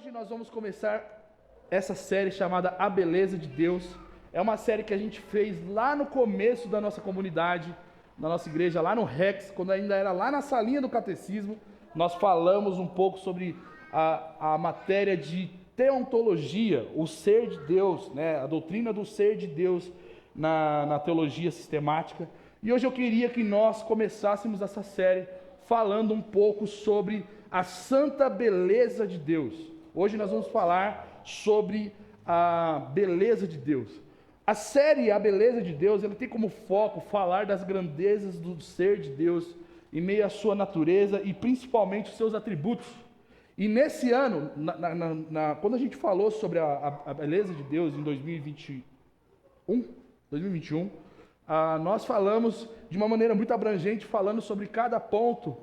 Hoje nós vamos começar essa série chamada A Beleza de Deus. É uma série que a gente fez lá no começo da nossa comunidade, na nossa igreja, lá no Rex, quando ainda era lá na salinha do catecismo. Nós falamos um pouco sobre a matéria de teontologia, o ser de Deus, né? A doutrina do ser de Deus na teologia sistemática. E hoje eu queria que nós começássemos essa série falando um pouco sobre a santa beleza de Deus. Hoje nós vamos falar sobre a beleza de Deus. A série A Beleza de Deus, ela tem como foco falar das grandezas do ser de Deus em meio à sua natureza e principalmente os seus atributos. E nesse ano, quando a gente falou sobre a beleza de Deus em 2021, nós falamos de uma maneira muito abrangente, falando sobre cada ponto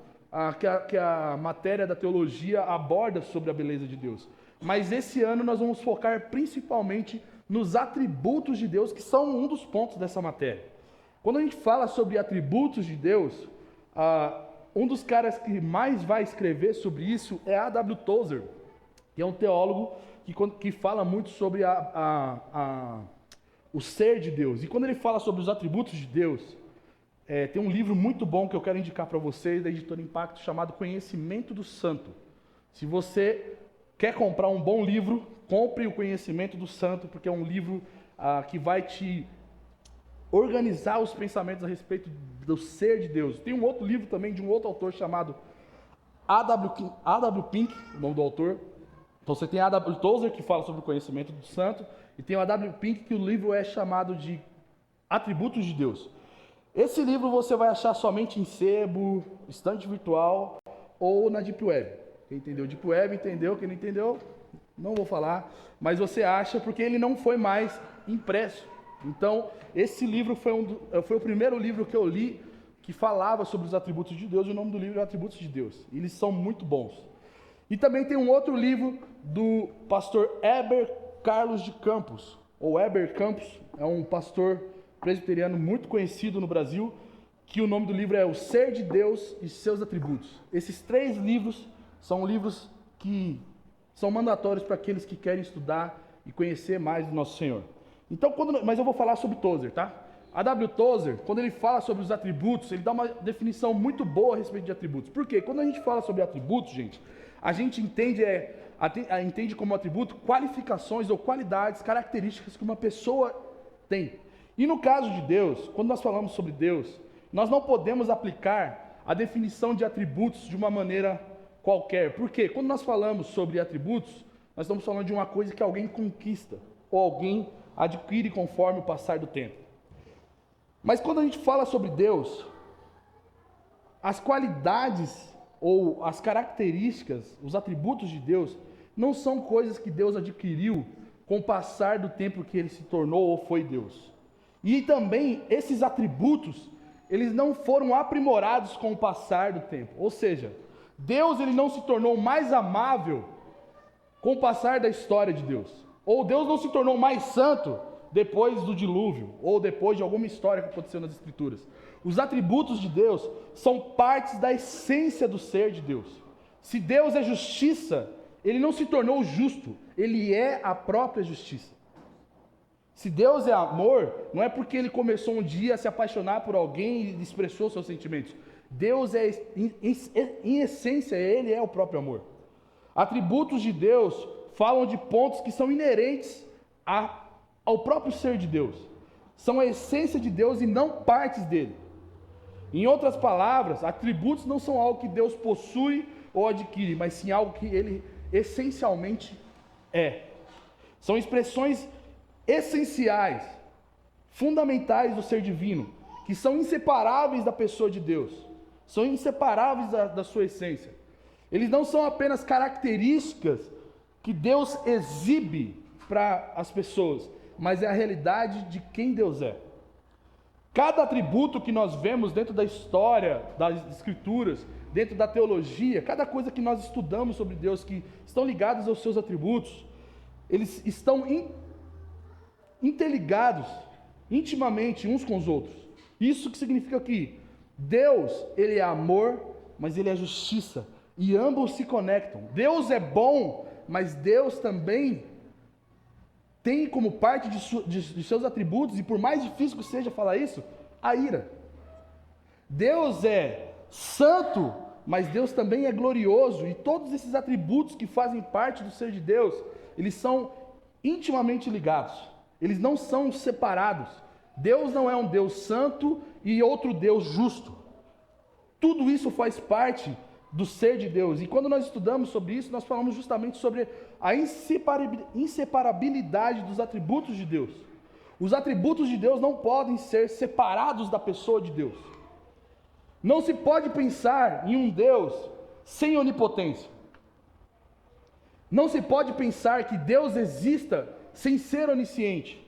que a matéria da teologia aborda sobre a beleza de Deus. Mas esse ano nós vamos focar principalmente nos atributos de Deus, que são um dos pontos dessa matéria. Quando a gente fala sobre atributos de Deus, um dos caras que mais vai escrever sobre isso é A.W. Tozer, que é um teólogo que fala muito sobre o ser de Deus. E quando ele fala sobre os atributos de Deus, tem um livro muito bom que eu quero indicar para vocês, da editora Impacto, chamado Conhecimento do Santo. Se você quer comprar um bom livro, compre o Conhecimento do Santo, porque é um livro que vai te organizar os pensamentos a respeito do ser de Deus. Tem um outro livro também de um outro autor chamado A.W. Pink, o nome do autor. Então você tem A.W. Tozer, que fala sobre o Conhecimento do Santo, e tem o A.W. Pink, que o livro é chamado de Atributos de Deus. Esse livro você vai achar somente em sebo, estante virtual ou na Deep Web. Quem entendeu Deep Web entendeu, quem não entendeu, não vou falar, mas você acha porque ele não foi mais impresso. Então, esse livro foi o primeiro livro que eu li que falava sobre os atributos de Deus, e o nome do livro é Atributos de Deus. Eles são muito bons. E também tem um outro livro do pastor Heber Carlos de Campos, ou Heber Campos, é um pastor presbiteriano muito conhecido no Brasil, que o nome do livro é O Ser de Deus e Seus Atributos. Esses 3 livros são livros que são mandatórios para aqueles que querem estudar e conhecer mais do nosso Senhor. Então, mas eu vou falar sobre Tozer, tá? A.W. Tozer, quando ele fala sobre os atributos, ele dá uma definição muito boa a respeito de atributos. Por quê? Quando a gente fala sobre atributos, gente, a gente entende como atributo qualificações ou qualidades, características que uma pessoa tem. E no caso de Deus, quando nós falamos sobre Deus, nós não podemos aplicar a definição de atributos de uma maneira qualquer. Por quê? Quando nós falamos sobre atributos, nós estamos falando de uma coisa que alguém conquista ou alguém adquire conforme o passar do tempo. Mas quando a gente fala sobre Deus, as qualidades ou as características, os atributos de Deus, não são coisas que Deus adquiriu com o passar do tempo que ele se tornou ou foi Deus. E também esses atributos, eles não foram aprimorados com o passar do tempo. Ou seja, Deus ele não se tornou mais amável com o passar da história de Deus. Ou Deus não se tornou mais santo depois do dilúvio, ou depois de alguma história que aconteceu nas Escrituras. Os atributos de Deus são partes da essência do ser de Deus. Se Deus é justiça, ele não se tornou justo, ele é a própria justiça. Se Deus é amor, não é porque ele começou um dia a se apaixonar por alguém e expressou seus sentimentos. Deus em essência, ele é o próprio amor. Atributos de Deus falam de pontos que são inerentes ao próprio ser de Deus. São a essência de Deus e não partes dele. Em outras palavras, atributos não são algo que Deus possui ou adquire, mas sim algo que ele essencialmente é. São expressões essenciais, fundamentais do ser divino, que são inseparáveis da pessoa de Deus, são inseparáveis da sua essência. Eles não são apenas características que Deus exibe para as pessoas, mas é a realidade de quem Deus é. Cada atributo que nós vemos dentro da história, das Escrituras, dentro da teologia, cada coisa que nós estudamos sobre Deus, que estão ligados aos seus atributos, eles estão interligados intimamente uns com os outros. Isso que significa que Deus, ele é amor, mas ele é justiça, e ambos se conectam. Deus é bom, mas Deus também tem como parte de seus atributos, e por mais difícil que seja falar isso, a ira. Deus é santo, mas Deus também é glorioso, e todos esses atributos que fazem parte do ser de Deus, eles são intimamente ligados, eles não são separados. Deus não é um Deus santo e outro Deus justo. Tudo isso faz parte do ser de Deus, e quando nós estudamos sobre isso, nós falamos justamente sobre a inseparabilidade dos atributos de Deus. Os atributos de Deus não podem ser separados da pessoa de Deus. Não se pode pensar em um Deus sem onipotência. Não se pode pensar que Deus exista sem ser onisciente.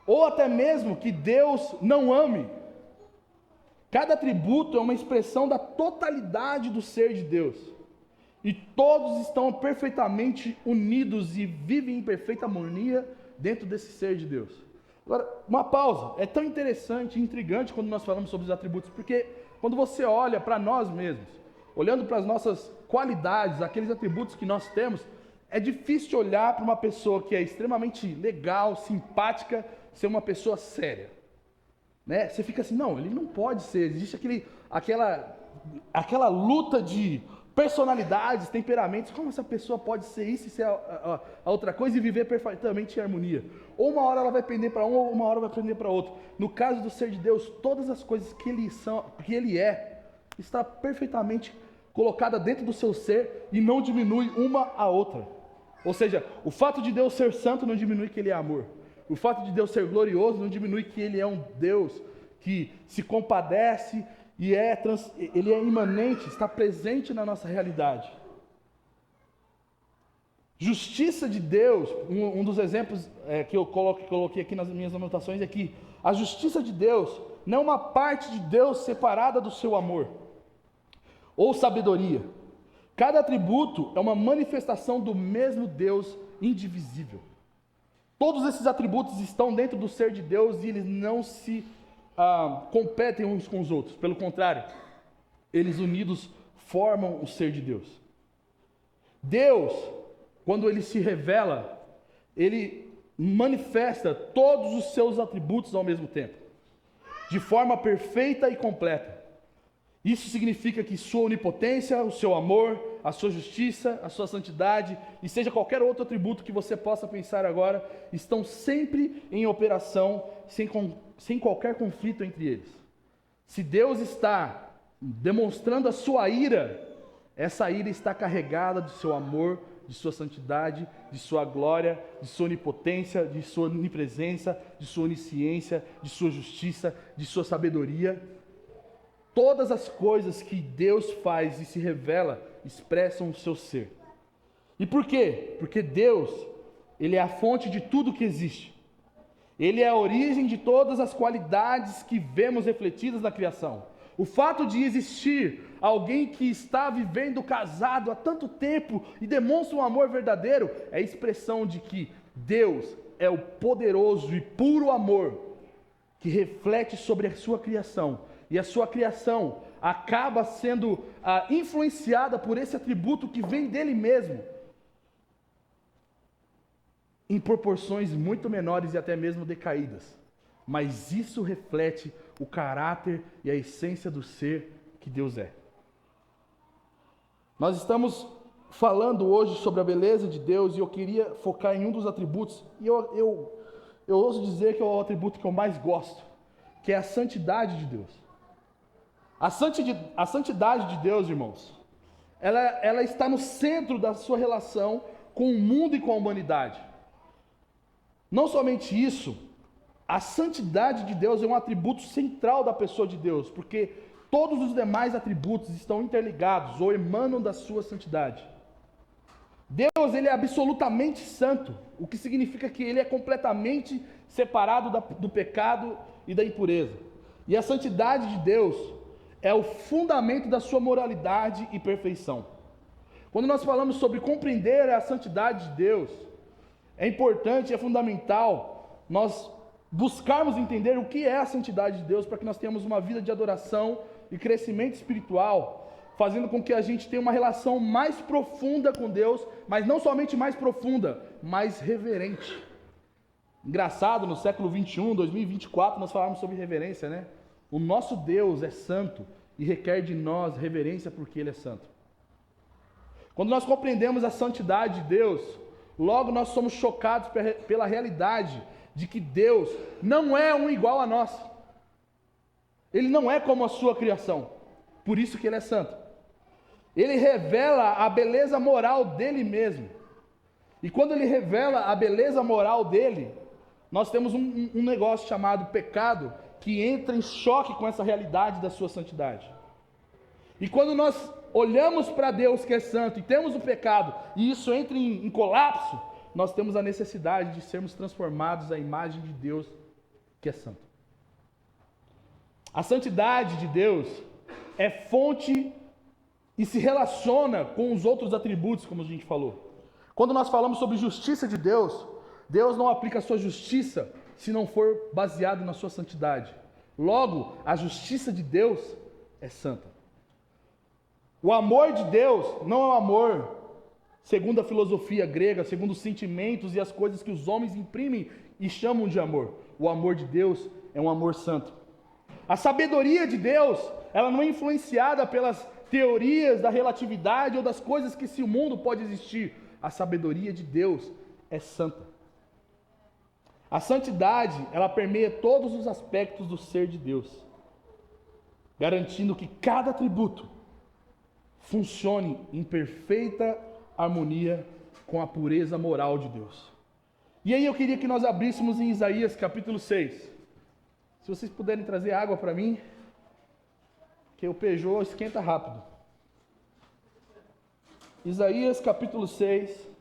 Ou até mesmo que Deus não ame. Cada atributo é uma expressão da totalidade do ser de Deus. E todos estão perfeitamente unidos e vivem em perfeita harmonia dentro desse ser de Deus. Agora, uma pausa. É tão interessante e intrigante quando nós falamos sobre os atributos, porque quando você olha para nós mesmos, olhando para as nossas qualidades, aqueles atributos que nós temos, é difícil olhar para uma pessoa que é extremamente legal, simpática, ser uma pessoa séria. Né? Você fica assim, não, ele não pode ser. Existe aquela luta de personalidades, temperamentos. Como essa pessoa pode ser isso e ser a outra coisa e viver perfeitamente em harmonia? Ou uma hora ela vai pender para um, ou uma hora vai pender para outro. No caso do ser de Deus, todas as coisas que ele é, está perfeitamente colocada dentro do seu ser e não diminui uma a outra. Ou seja, o fato de Deus ser santo não diminui que ele é amor. O fato de Deus ser glorioso não diminui que ele é um Deus que se compadece e ele é imanente, está presente na nossa realidade. Justiça de Deus, um dos exemplos que eu coloquei aqui nas minhas anotações é que a justiça de Deus não é uma parte de Deus separada do seu amor ou sabedoria. Cada atributo é uma manifestação do mesmo Deus indivisível. Todos esses atributos estão dentro do ser de Deus e eles não se competem uns com os outros. Pelo contrário, eles unidos formam o ser de Deus. Deus, quando ele se revela, ele manifesta todos os seus atributos ao mesmo tempo, de forma perfeita e completa. Isso significa que sua onipotência, o seu amor, a sua justiça, a sua santidade, e seja qualquer outro atributo que você possa pensar agora, estão sempre em operação, sem qualquer conflito entre eles. Se Deus está demonstrando a sua ira, essa ira está carregada do seu amor, de sua santidade, de sua glória, de sua onipotência, de sua onipresença, de sua onisciência, de sua justiça, de sua sabedoria. Todas as coisas que Deus faz e se revela expressam o seu ser. E por quê? Porque Deus, ele é a fonte de tudo que existe. Ele é a origem de todas as qualidades que vemos refletidas na criação. O fato de existir alguém que está vivendo casado há tanto tempo e demonstra um amor verdadeiro é a expressão de que Deus é o poderoso e puro amor que reflete sobre a sua criação. E a sua criação acaba sendo influenciada por esse atributo que vem dele mesmo, em proporções muito menores e até mesmo decaídas. Mas isso reflete o caráter e a essência do ser que Deus é. Nós estamos falando hoje sobre a beleza de Deus e eu queria focar em um dos atributos, e eu ouso dizer que é o atributo que eu mais gosto, que é a santidade de Deus. A santidade de Deus, irmãos, ela está no centro da sua relação com o mundo e com a humanidade. Não somente isso, a santidade de Deus é um atributo central da pessoa de Deus, porque todos os demais atributos estão interligados ou emanam da sua santidade. Deus, ele é absolutamente santo, o que significa que ele é completamente separado do pecado e da impureza. E a santidade de Deus é o fundamento da sua moralidade e perfeição. Quando nós falamos sobre compreender a santidade de Deus, é importante, é fundamental nós buscarmos entender o que é a santidade de Deus para que nós tenhamos uma vida de adoração e crescimento espiritual fazendo com que a gente tenha uma relação mais profunda com Deus, mas não somente mais profunda, mais reverente. Engraçado, no século 21, 2024, nós falamos sobre reverência, né? O nosso Deus é santo e requer de nós reverência porque Ele é santo. Quando nós compreendemos a santidade de Deus, logo nós somos chocados pela realidade de que Deus não é um igual a nós. Ele não é como a sua criação, por isso que Ele é santo. Ele revela a beleza moral dele mesmo. E quando Ele revela a beleza moral dele, nós temos um negócio chamado pecado, que entra em choque com essa realidade da sua santidade. E quando nós olhamos para Deus que é santo e temos o pecado, e isso entra em colapso, nós temos a necessidade de sermos transformados à imagem de Deus que é santo. A santidade de Deus é fonte e se relaciona com os outros atributos, como a gente falou. Quando nós falamos sobre justiça de Deus, Deus não aplica a sua justiça se não for baseado na sua santidade. Logo, a justiça de Deus é santa. O amor de Deus não é um amor segundo a filosofia grega, segundo os sentimentos e as coisas que os homens imprimem e chamam de amor. O amor de Deus é um amor santo. A sabedoria de Deus, ela não é influenciada pelas teorias da relatividade ou das coisas que esse mundo pode existir. A sabedoria de Deus é santa. A santidade, ela permeia todos os aspectos do ser de Deus, garantindo que cada atributo funcione em perfeita harmonia com a pureza moral de Deus. E aí eu queria que nós abríssemos em Isaías capítulo 6. Se vocês puderem trazer água para mim, que o Peugeot esquenta rápido. Isaías capítulo 6.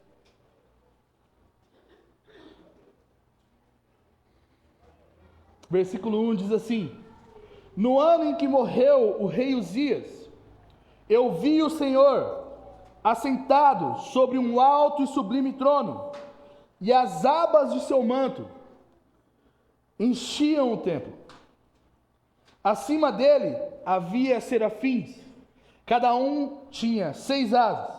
Versículo 1 diz assim: No ano em que morreu o rei Uzias, eu vi o Senhor assentado sobre um alto e sublime trono, e as abas de seu manto enchiam o templo. Acima dele havia serafins, cada um tinha 6 asas,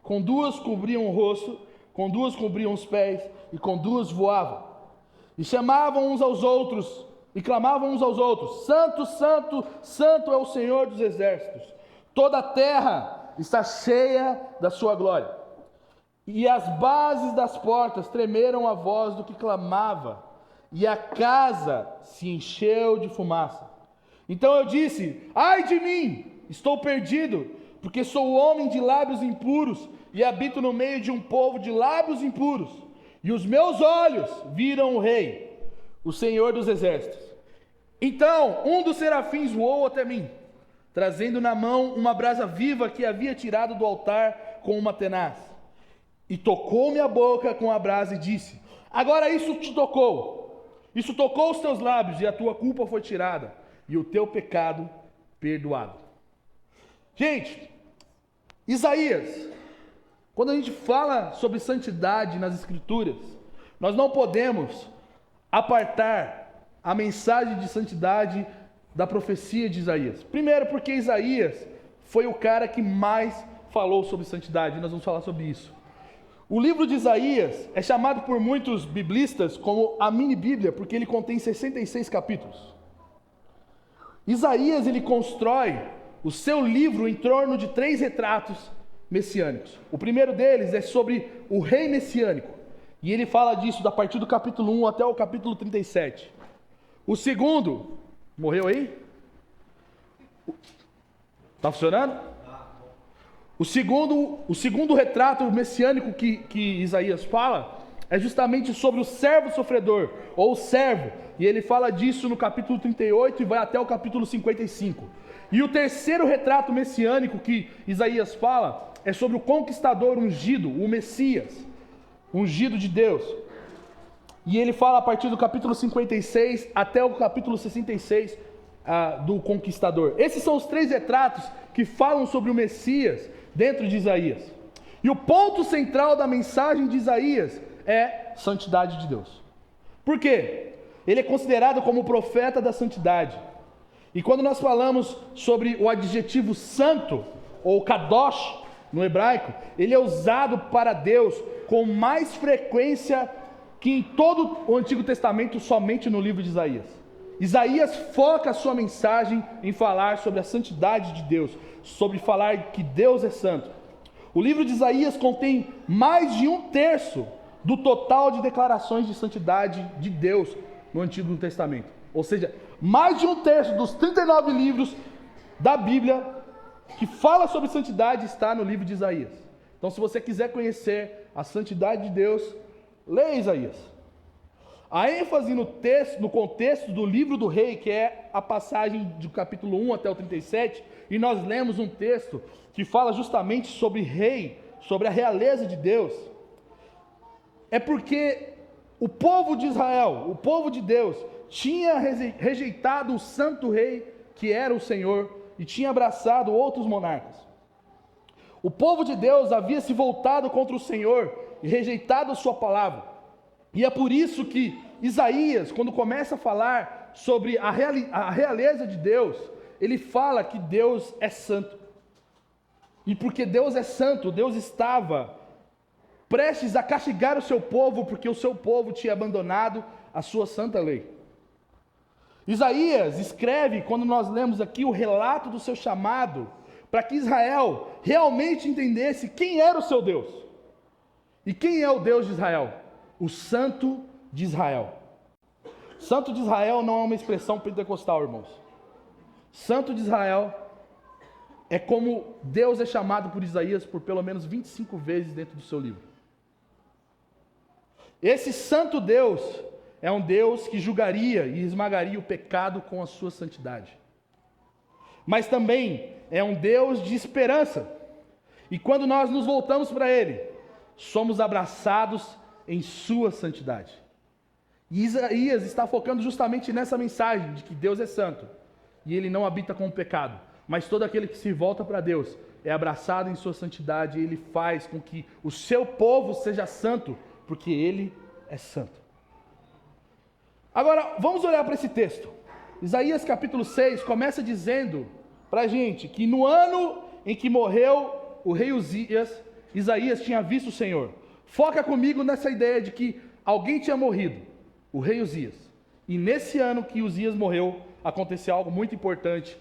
com 2 cobriam o rosto, com 2 cobriam os pés, e com 2 voavam. E chamavam uns aos outros, e clamavam uns aos outros: Santo, Santo, Santo é o Senhor dos exércitos. Toda a terra está cheia da sua glória. E as bases das portas tremeram a voz do que clamava, e a casa se encheu de fumaça. Então eu disse: Ai de mim, estou perdido, porque sou homem de lábios impuros, e habito no meio de um povo de lábios impuros. E os meus olhos viram o Rei, o Senhor dos exércitos. Então um dos serafins voou até mim, trazendo na mão uma brasa viva que havia tirado do altar com uma tenaz. E tocou-me a boca com a brasa e disse: Agora isso te tocou, isso tocou os teus lábios, e a tua culpa foi tirada, e o teu pecado perdoado. Gente, Isaías, quando a gente fala sobre santidade nas Escrituras, nós não podemos apartar a mensagem de santidade da profecia de Isaías. Primeiro, porque Isaías foi o cara que mais falou sobre santidade, e nós vamos falar sobre isso. O livro de Isaías é chamado por muitos biblistas como a mini-bíblia, porque ele contém 66 capítulos. Isaías, ele constrói o seu livro em torno de 3 retratos messiânicos. O primeiro deles é sobre o rei messiânico, e ele fala disso a partir do capítulo 1 até o capítulo 37. O segundo, morreu aí? Está funcionando? O segundo retrato messiânico que Isaías fala é justamente sobre o servo sofredor, ou o servo, e ele fala disso no capítulo 38 e vai até o capítulo 55. E o terceiro retrato messiânico que Isaías fala é sobre o conquistador ungido, o Messias, ungido de Deus. E ele fala a partir do capítulo 56 até o capítulo 66 do conquistador. Esses são os 3 retratos que falam sobre o Messias dentro de Isaías. E o ponto central da mensagem de Isaías é santidade de Deus. Por quê? Ele é considerado como o profeta da santidade. E quando nós falamos sobre o adjetivo santo, ou kadosh no hebraico, ele é usado para Deus com mais frequência que em todo o Antigo Testamento, somente no livro de Isaías. Isaías foca a sua mensagem em falar sobre a santidade de Deus, sobre falar que Deus é santo. O livro de Isaías contém mais de 1/3 do total de declarações de santidade de Deus no Antigo Testamento. Ou seja, mais de 1/3 dos 39 livros da Bíblia que fala sobre santidade está no livro de Isaías. Então, se você quiser conhecer a santidade de Deus, leia Isaías. A ênfase no contexto do livro do rei, que é a passagem do capítulo 1 até o 37, e nós lemos um texto que fala justamente sobre rei, sobre a realeza de Deus, é porque o povo de Israel, o povo de Deus, tinha rejeitado o santo rei que era o Senhor e tinha abraçado outros monarcas. O povo de Deus havia se voltado contra o Senhor e rejeitado a sua palavra. E é por isso que Isaías, quando começa a falar sobre a realeza de Deus, ele fala que Deus é santo. E porque Deus é santo, Deus estava prestes a castigar o seu povo, porque o seu povo tinha abandonado a sua santa lei. Isaías escreve, quando nós lemos aqui o relato do seu chamado, para que Israel realmente entendesse quem era o seu Deus. E quem é o Deus de Israel? O Santo de Israel. Santo de Israel não é uma expressão pentecostal, irmãos. Santo de Israel é como Deus é chamado por Isaías por pelo menos 25 vezes dentro do seu livro. Esse santo Deus é um Deus que julgaria e esmagaria o pecado com a sua santidade. Mas também é um Deus de esperança. E quando nós nos voltamos para Ele, somos abraçados em sua santidade. E Isaías está focando justamente nessa mensagem de que Deus é santo e Ele não habita com o pecado. Mas todo aquele que se volta para Deus é abraçado em sua santidade e Ele faz com que o seu povo seja santo, porque Ele é santo. Agora, vamos olhar para esse texto. Isaías capítulo 6 começa dizendo para a gente que no ano em que morreu o rei Uzias, Isaías tinha visto o Senhor. Foca comigo nessa ideia de que alguém tinha morrido, o rei Uzias. E nesse ano que Uzias morreu, aconteceu algo muito importante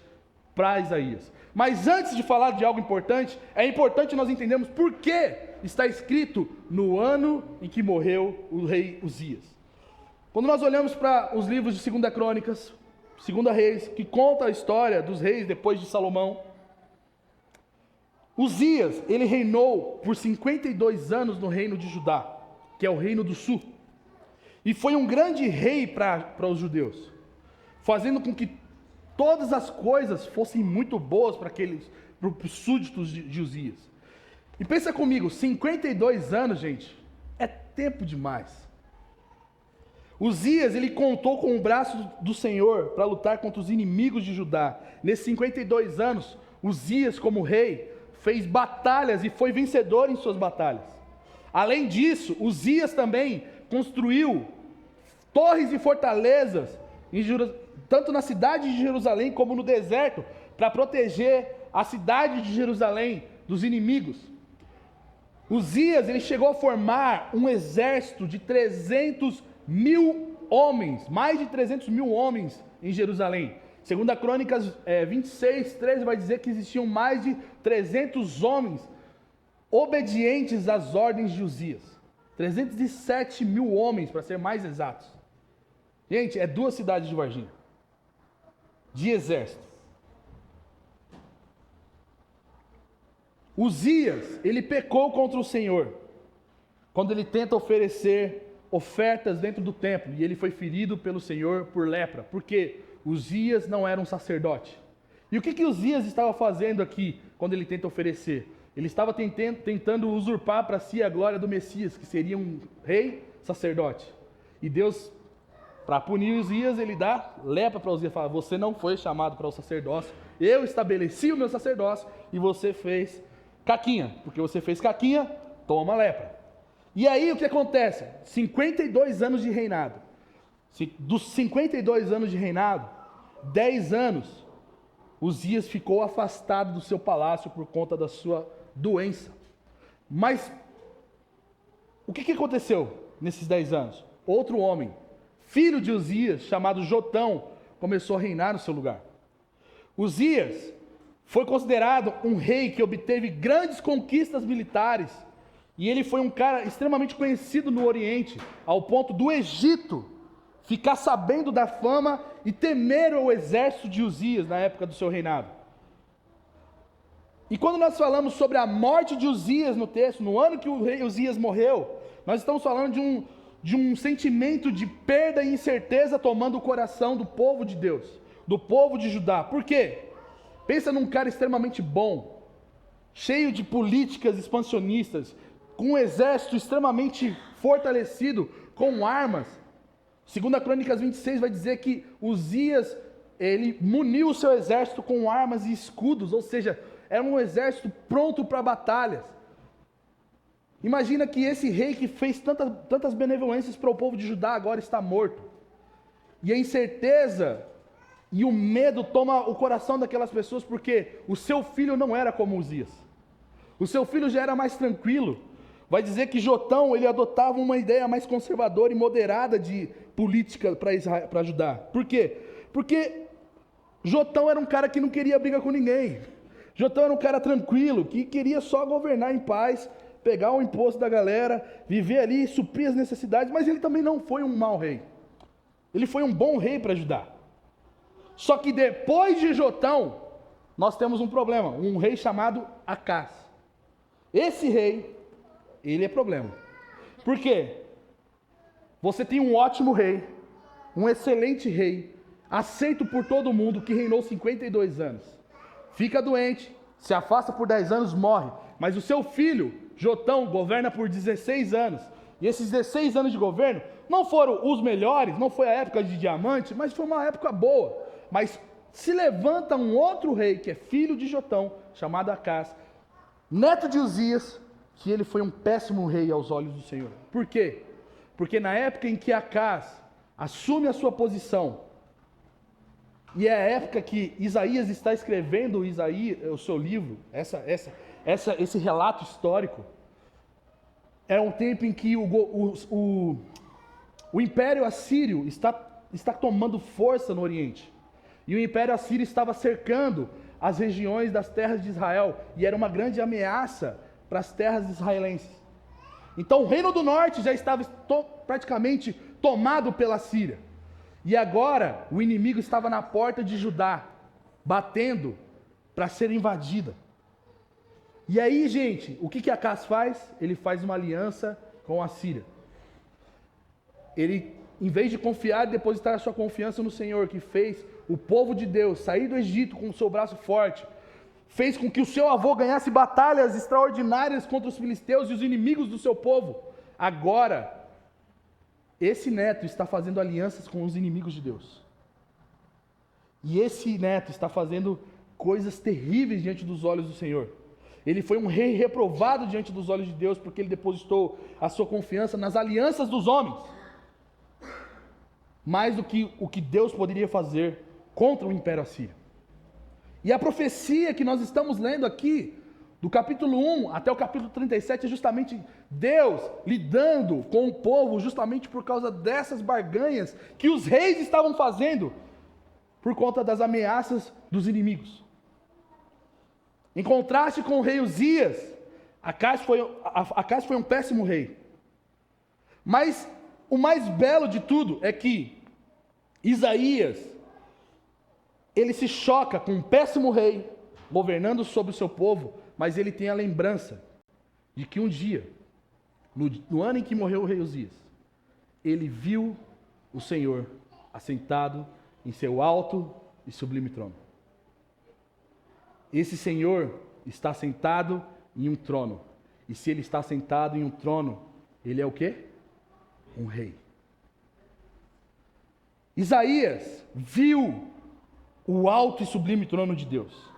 para Isaías. Mas antes de falar de algo importante, é importante nós entendermos por que está escrito no ano em que morreu o rei Uzias. Quando nós olhamos para os livros de 2 Crônicas, 2 Reis, que conta a história dos reis depois de Salomão, Uzias, ele reinou por 52 anos no reino de Judá, que é o reino do sul. E foi um grande rei para os judeus, fazendo com que todas as coisas fossem muito boas para os súditos de Uzias. E pensa comigo, 52 anos, gente, é tempo demais. Uzias, ele contou com o braço do Senhor para lutar contra os inimigos de Judá. Nesses 52 anos, Uzias, como rei, fez batalhas e foi vencedor em suas batalhas. Além disso, Uzias também construiu torres e fortalezas, tanto na cidade de Jerusalém como no deserto, para proteger a cidade de Jerusalém dos inimigos. Uzias, ele chegou a formar um exército de 300.000 homens, mais de 300.000 homens em Jerusalém. Segundo a Crônicas 26, 13, vai dizer que existiam mais de 300 homens obedientes às ordens de Uzias. 307.000 homens, para ser mais exatos. Gente, é 2 cidades de Varginha, de exército. Uzias, ele pecou contra o Senhor, quando ele tenta oferecer ofertas dentro do templo, e ele foi ferido pelo Senhor por lepra, porque Uzias não era um sacerdote. E o que Uzias estava fazendo aqui, quando ele tenta oferecer? Ele estava tentando usurpar para si a glória do Messias, que seria um rei sacerdote. E Deus, para punir Uzias, ele dá lepra para Uzias, fala: você não foi chamado para o sacerdócio, eu estabeleci o meu sacerdócio, e você fez caquinha, porque você fez caquinha, toma lepra. E aí o que acontece? 52 anos de reinado. Dos 52 anos de reinado, 10 anos Uzias ficou afastado do seu palácio por conta da sua doença. Mas o que aconteceu nesses 10 anos? Outro homem, filho de Uzias, chamado Jotão, começou a reinar no seu lugar. Uzias foi considerado um rei que obteve grandes conquistas militares, e ele foi um cara extremamente conhecido no Oriente, ao ponto do Egito ficar sabendo da fama e temer o exército de Uzias na época do seu reinado. E quando nós falamos sobre a morte de Uzias no texto, no ano que o rei Uzias morreu, nós estamos falando de um sentimento de perda e incerteza tomando o coração do povo de Deus, do povo de Judá. Por quê? Pensa num cara extremamente bom, cheio de políticas expansionistas, com um exército extremamente fortalecido, com armas. 2 Crônicas 26 vai dizer que Uzias, ele muniu o seu exército com armas e escudos, ou seja, era um exército pronto para batalhas. Imagina que esse rei que fez tantas benevolências para o povo de Judá agora está morto. E a incerteza e o medo toma o coração daquelas pessoas, porque o seu filho não era como Uzias. O seu filho já era mais tranquilo. Vai dizer que Jotão, ele adotava uma ideia mais conservadora e moderada de política para Judá. Por quê? Porque Jotão era um cara que não queria briga com ninguém. Jotão era um cara tranquilo, que queria só governar em paz, pegar o imposto da galera, viver ali, suprir as necessidades, mas ele também não foi um mau rei. Ele foi um bom rei para Judá. Só que depois de Jotão, nós temos um problema, um rei chamado Acás. Esse rei, ele é problema. Por quê? Você tem um ótimo rei, um excelente rei, aceito por todo mundo, que reinou 52 anos. Fica doente, se afasta por 10 anos, morre. Mas o seu filho, Jotão, governa por 16 anos. E esses 16 anos de governo não foram os melhores, não foi a época de diamante, mas foi uma época boa. Mas se levanta um outro rei, que é filho de Jotão, chamado Acás, neto de Uzias, que ele foi um péssimo rei aos olhos do Senhor. Por quê? Porque na época em que Acás assume a sua posição, e é a época que Isaías está escrevendo o seu livro, esse relato histórico, é um tempo em que o Império Assírio está tomando força no Oriente. E o Império Assírio estava cercando as regiões das terras de Israel, e era uma grande ameaça para as terras israelenses. Então o Reino do Norte já estava praticamente tomado pela Síria. E agora o inimigo estava na porta de Judá, batendo para ser invadida. E aí, gente, o que Acás faz? Ele faz uma aliança com a Síria. Ele, em vez de confiar e depositar a sua confiança no Senhor, que fez o povo de Deus sair do Egito com o seu braço forte, fez com que o seu avô ganhasse batalhas extraordinárias contra os filisteus e os inimigos do seu povo. Agora, esse neto está fazendo alianças com os inimigos de Deus. E esse neto está fazendo coisas terríveis diante dos olhos do Senhor. Ele foi um rei reprovado diante dos olhos de Deus, porque ele depositou a sua confiança nas alianças dos homens, mais do que o que Deus poderia fazer contra o Império Assírio. E a profecia que nós estamos lendo aqui, do capítulo 1 até o capítulo 37, é justamente Deus lidando com o povo, justamente por causa dessas barganhas que os reis estavam fazendo, por conta das ameaças dos inimigos. Em contraste com o rei Uzias, Acás foi um péssimo rei. Mas o mais belo de tudo é que Isaías, ele se choca com um péssimo rei, governando sobre o seu povo, mas ele tem a lembrança de que um dia, no ano em que morreu o rei Uzias, ele viu o Senhor assentado em seu alto e sublime trono. Esse Senhor está sentado em um trono. E se ele está sentado em um trono, ele é o quê? Um rei. Isaías viu o alto e sublime trono de Deus.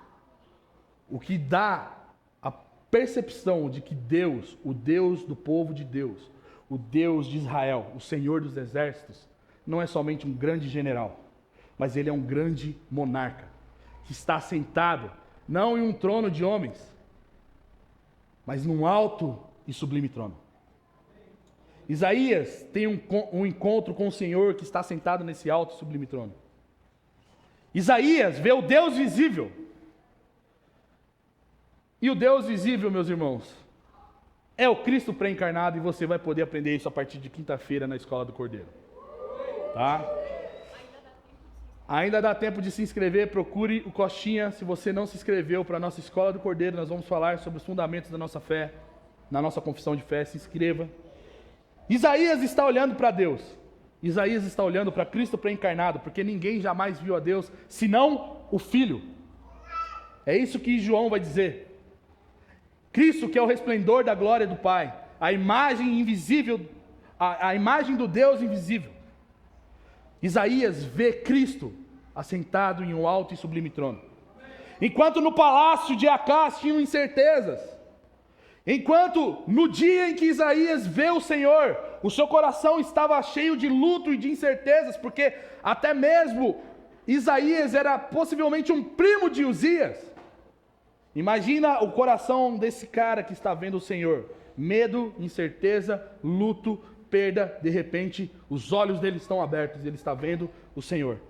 O que dá a percepção de que Deus, o Deus do povo de Deus, o Deus de Israel, o Senhor dos exércitos, não é somente um grande general, mas ele é um grande monarca, que está sentado, não em um trono de homens, mas num alto e sublime trono. Isaías tem um encontro com o Senhor que está sentado nesse alto e sublime trono. Isaías vê o Deus visível. E o Deus visível, meus irmãos, é o Cristo pré-encarnado, e você vai poder aprender isso a partir de quinta-feira na Escola do Cordeiro. Tá? Ainda dá tempo de se inscrever, procure o Costinha. Se você não se inscreveu para a nossa Escola do Cordeiro, nós vamos falar sobre os fundamentos da nossa fé, na nossa confissão de fé, se inscreva. Isaías está olhando para Deus. Isaías está olhando para Cristo pré-encarnado, porque ninguém jamais viu a Deus, senão o Filho. É isso que João vai dizer. Cristo, que é o resplendor da glória do Pai, a imagem invisível, a imagem do Deus invisível. Isaías vê Cristo assentado em um alto e sublime trono. Enquanto no palácio de Acás tinham incertezas, enquanto no dia em que Isaías vê o Senhor, o seu coração estava cheio de luto e de incertezas, porque até mesmo Isaías era possivelmente um primo de Uzias. Imagina o coração desse cara que está vendo o Senhor. Medo, incerteza, luto, perda. De repente, os olhos dele estão abertos e ele está vendo o Senhor.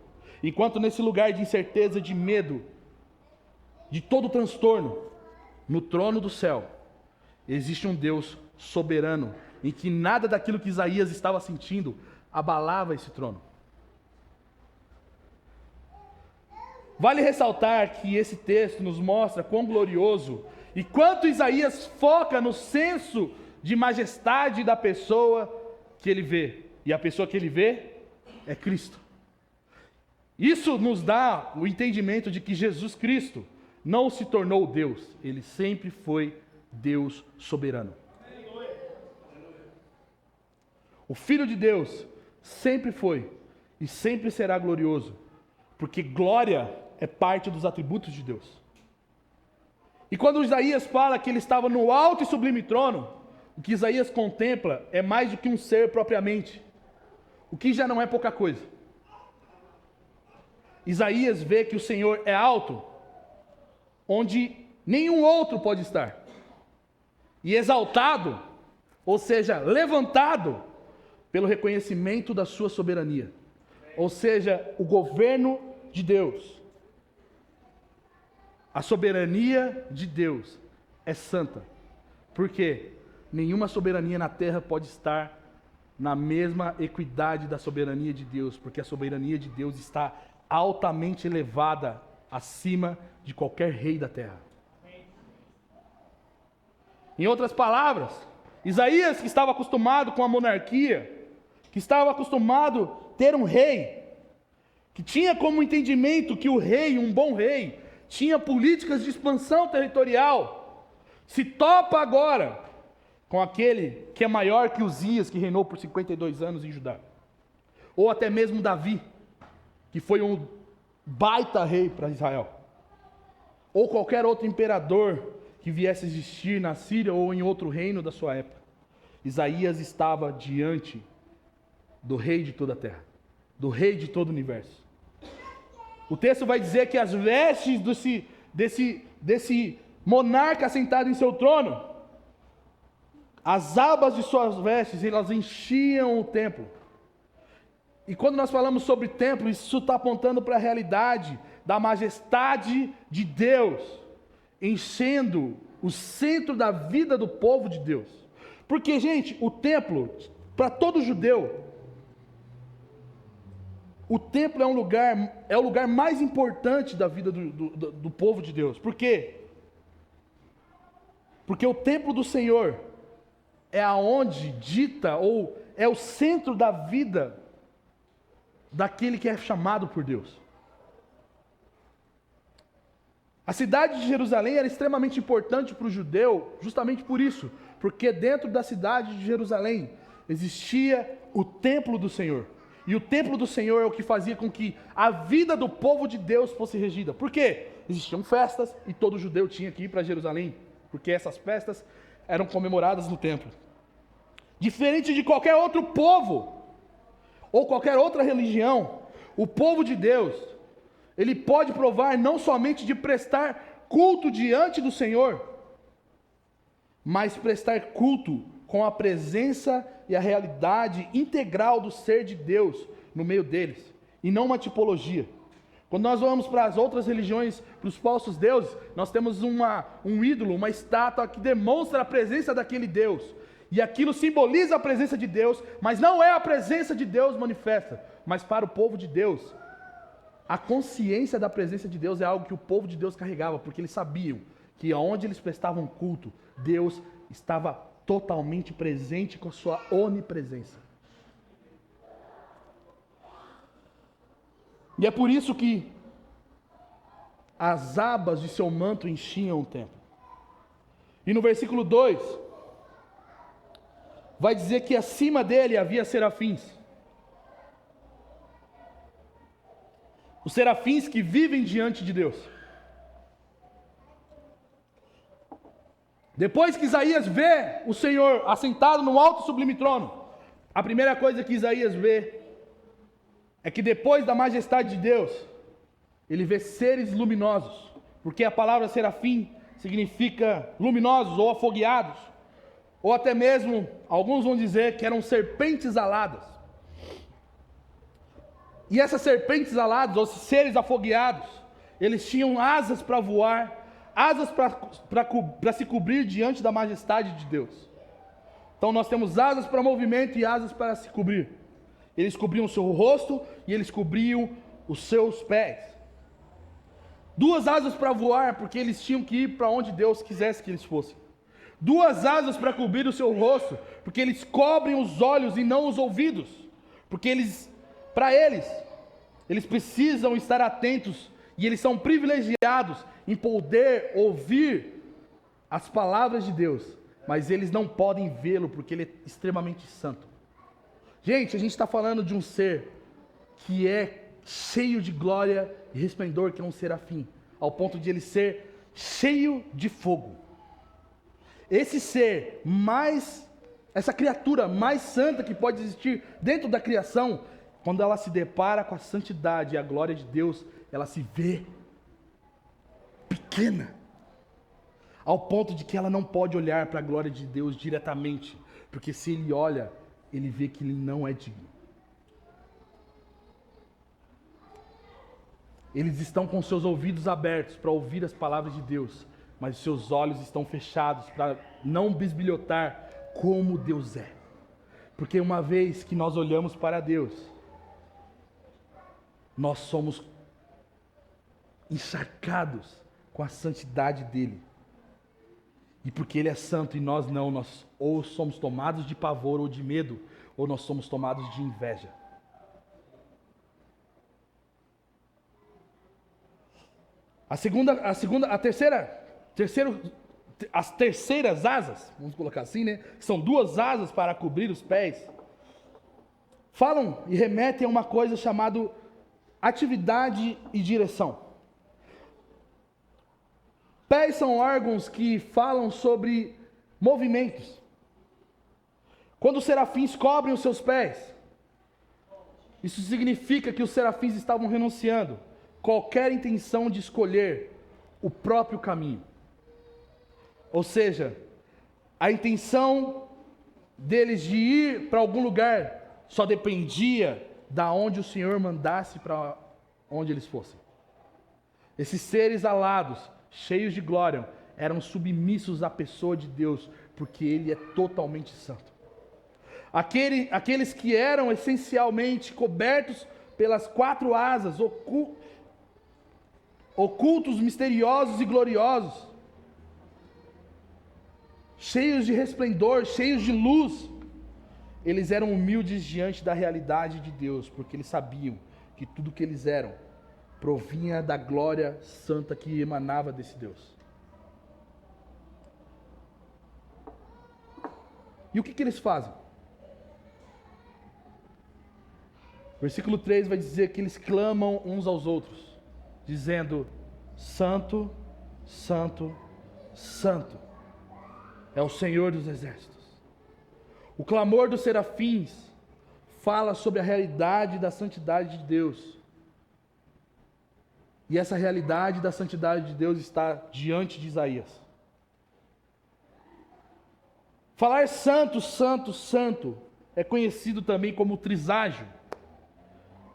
Enquanto nesse lugar de incerteza, de medo, de todo transtorno, no trono do céu, existe um Deus soberano, em que nada daquilo que Isaías estava sentindo abalava esse trono. Vale ressaltar que esse texto nos mostra quão glorioso e quanto Isaías foca no senso de majestade da pessoa que ele vê. E a pessoa que ele vê é Cristo. Isso nos dá o entendimento de que Jesus Cristo não se tornou Deus, ele sempre foi Deus soberano. O Filho de Deus sempre foi e sempre será glorioso, porque glória é parte dos atributos de Deus. E quando Isaías fala que ele estava no alto e sublime trono, o que Isaías contempla é mais do que um ser propriamente, o que já não é pouca coisa. Isaías vê que o Senhor é alto, onde nenhum outro pode estar, e exaltado, ou seja, levantado pelo reconhecimento da sua soberania, ou seja, o governo de Deus. A soberania de Deus é santa, porque nenhuma soberania na terra pode estar na mesma equidade da soberania de Deus, porque a soberania de Deus está altamente elevada acima de qualquer rei da terra. Em outras palavras, Isaías, que estava acostumado com a monarquia, que estava acostumado a ter um rei, que tinha como entendimento que o rei, um bom rei, tinha políticas de expansão territorial, se topa agora com aquele que é maior que Uzias, que reinou por 52 anos em Judá, ou até mesmo Davi, que foi um baita rei para Israel, ou qualquer outro imperador que viesse a existir na Síria ou em outro reino da sua época. Isaías estava diante do rei de toda a terra, do rei de todo o universo. O texto vai dizer que as vestes desse monarca sentado em seu trono, as abas de suas vestes, elas enchiam o templo. E quando nós falamos sobre templo, isso está apontando para a realidade da majestade de Deus, enchendo o centro da vida do povo de Deus. Porque, gente, o templo, para todo judeu, o templo é o lugar mais importante da vida do povo de Deus. Por quê? Porque o templo do Senhor é aonde dita, ou é o centro da vida daquele que é chamado por Deus. A cidade de Jerusalém era extremamente importante para o judeu, justamente por isso, porque dentro da cidade de Jerusalém existia o templo do Senhor. E o templo do Senhor é o que fazia com que a vida do povo de Deus fosse regida. Por quê? Existiam festas e todo judeu tinha que ir para Jerusalém, porque essas festas eram comemoradas no templo. Diferente de qualquer outro povo, ou qualquer outra religião, o povo de Deus, Ele pode provar não somente de prestar culto diante do Senhor, mas prestar culto com a presença e a realidade integral do ser de Deus no meio deles, e não uma tipologia. Quando nós vamos para as outras religiões, para os falsos deuses, nós temos um ídolo, uma estátua que demonstra a presença daquele Deus, e aquilo simboliza a presença de Deus, mas não é a presença de Deus manifesta. Mas para o povo de Deus, a consciência da presença de Deus é algo que o povo de Deus carregava, porque eles sabiam que onde eles prestavam culto, Deus estava totalmente presente com a sua onipresença. E é por isso que as abas de seu manto enchiam o templo. E no versículo 2, vai dizer que acima dele havia serafins. Os serafins que vivem diante de Deus. Depois que Isaías vê o Senhor assentado no alto e sublime trono, a primeira coisa que Isaías vê é que depois da majestade de Deus, ele vê seres luminosos, porque a palavra serafim significa luminosos ou afogueados, ou até mesmo, alguns vão dizer que eram serpentes aladas. E essas serpentes aladas, ou seres afogueados, eles tinham asas para voar, asas para se cobrir diante da majestade de Deus. Então nós temos asas para movimento e asas para se cobrir. Eles cobriam o seu rosto e eles cobriam os seus pés. Duas asas para voar, porque eles tinham que ir para onde Deus quisesse que eles fossem. Duas asas para cobrir o seu rosto, porque eles cobrem os olhos e não os ouvidos. Porque eles precisam estar atentos e eles são privilegiados em poder ouvir as palavras de Deus, mas eles não podem vê-lo porque ele é extremamente santo. Gente, a gente está falando de um ser que é cheio de glória e resplendor, que é um serafim, ao ponto de ele ser cheio de fogo. Esse ser essa criatura mais santa que pode existir dentro da criação, quando ela se depara com a santidade e a glória de Deus, ela se vê pequena, ao ponto de que ela não pode olhar para a glória de Deus diretamente, porque se ele olha, ele vê que ele não é digno. Eles estão com seus ouvidos abertos para ouvir as palavras de Deus, mas os seus olhos estão fechados para não bisbilhotar como Deus é. Porque uma vez que nós olhamos para Deus, nós somos encharcados com a santidade dele. E porque ele é santo e nós não, nós ou somos tomados de pavor ou de medo, ou nós somos tomados de inveja. As terceiras asas, vamos colocar assim, né? São duas asas para cobrir os pés. Falam e remetem a uma coisa chamada atividade e direção. Pés são órgãos que falam sobre movimentos. Quando os serafins cobrem os seus pés, isso significa que os serafins estavam renunciando qualquer intenção de escolher o próprio caminho. Ou seja, a intenção deles de ir para algum lugar só dependia da onde o Senhor mandasse para onde eles fossem. Esses seres alados, cheios de glória, eram submissos à pessoa de Deus, porque Ele é totalmente santo. Aqueles que eram essencialmente cobertos pelas quatro asas, ocultos, misteriosos e gloriosos, cheios de resplendor, cheios de luz, eles eram humildes diante da realidade de Deus, porque eles sabiam que tudo que eles eram provinha da glória santa que emanava desse Deus. E o que eles fazem? Versículo 3 vai dizer que eles clamam uns aos outros, dizendo: Santo, Santo, Santo é o Senhor dos exércitos. O clamor dos serafins fala sobre a realidade da santidade de Deus. E essa realidade da santidade de Deus está diante de Isaías. Falar santo, santo, santo é conhecido também como triságio,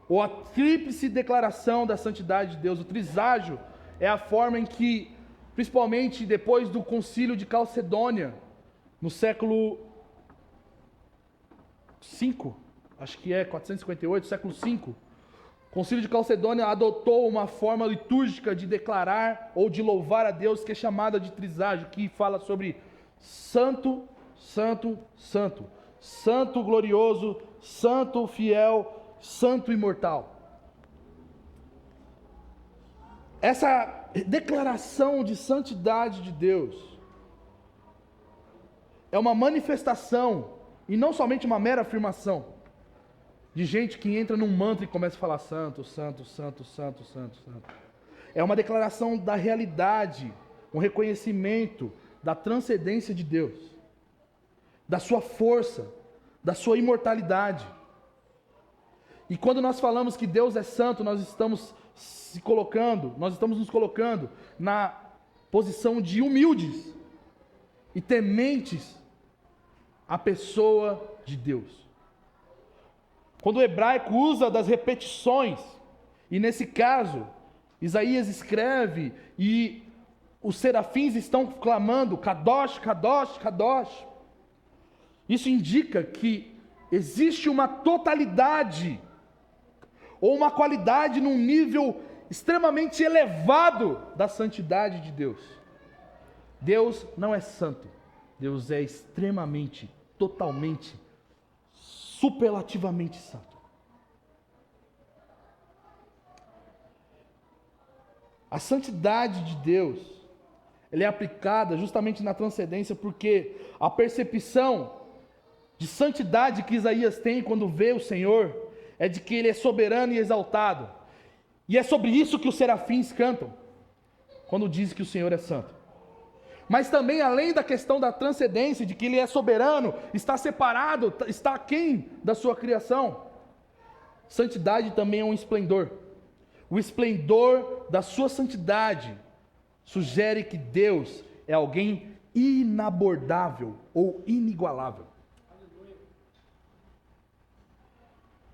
ou a tríplice declaração da santidade de Deus. O triságio é a forma em que, principalmente depois do concílio de Calcedônia, no século V, acho que é 458, século V, o concílio de Calcedônia adotou uma forma litúrgica de declarar ou de louvar a Deus que é chamada de triságio, que fala sobre santo, santo, santo, santo glorioso, santo fiel, santo imortal. Essa declaração de santidade de Deus é uma manifestação e não somente uma mera afirmação de gente que entra num mantra e começa a falar santo, santo, santo, santo, santo, santo. É uma declaração da realidade, um reconhecimento da transcendência de Deus, da sua força, da sua imortalidade. E quando nós falamos que Deus é santo, nós estamos nos colocando na posição de humildes e tementes à pessoa de Deus. Quando o hebraico usa das repetições, e nesse caso, Isaías escreve e os serafins estão clamando, Kadosh, Kadosh, Kadosh. Isso indica que existe uma totalidade, ou uma qualidade num nível extremamente elevado da santidade de Deus. Deus não é santo, Deus é extremamente, totalmente, superlativamente santo. A santidade de Deus, ela é aplicada justamente na transcendência, porque a percepção de santidade que Isaías tem quando vê o Senhor é de que Ele é soberano e exaltado. E é sobre isso que os serafins cantam, quando dizem que o Senhor é santo. Mas também, além da questão da transcendência, de que Ele é soberano, está separado, está aquém da sua criação, santidade também é um esplendor. O esplendor da sua santidade sugere que Deus é alguém inabordável ou inigualável.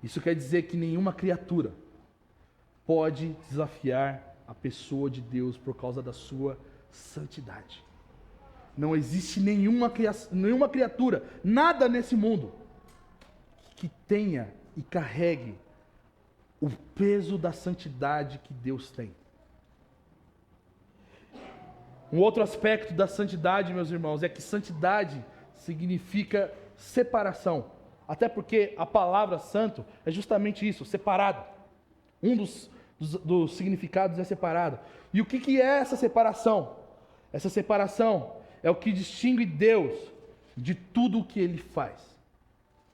Isso quer dizer que nenhuma criatura pode desafiar a pessoa de Deus por causa da sua santidade. Não existe nenhuma criatura, nada nesse mundo, que tenha e carregue o peso da santidade que Deus tem. Um outro aspecto da santidade, meus irmãos, é que santidade significa separação. Até porque a palavra santo é justamente isso, separado. Um dos significados é separado. E o que é essa separação? Essa separação é o que distingue Deus de tudo o que Ele faz,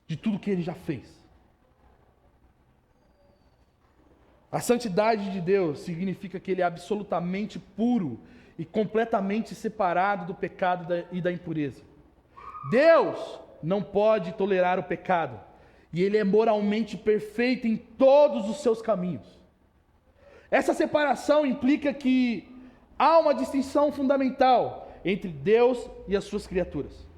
de tudo que Ele já fez. A santidade de Deus significa que Ele é absolutamente puro e completamente separado do pecado e da impureza. Deus não pode tolerar o pecado, e Ele é moralmente perfeito em todos os seus caminhos. Essa separação implica que há uma distinção fundamental entre Deus e as suas criaturas,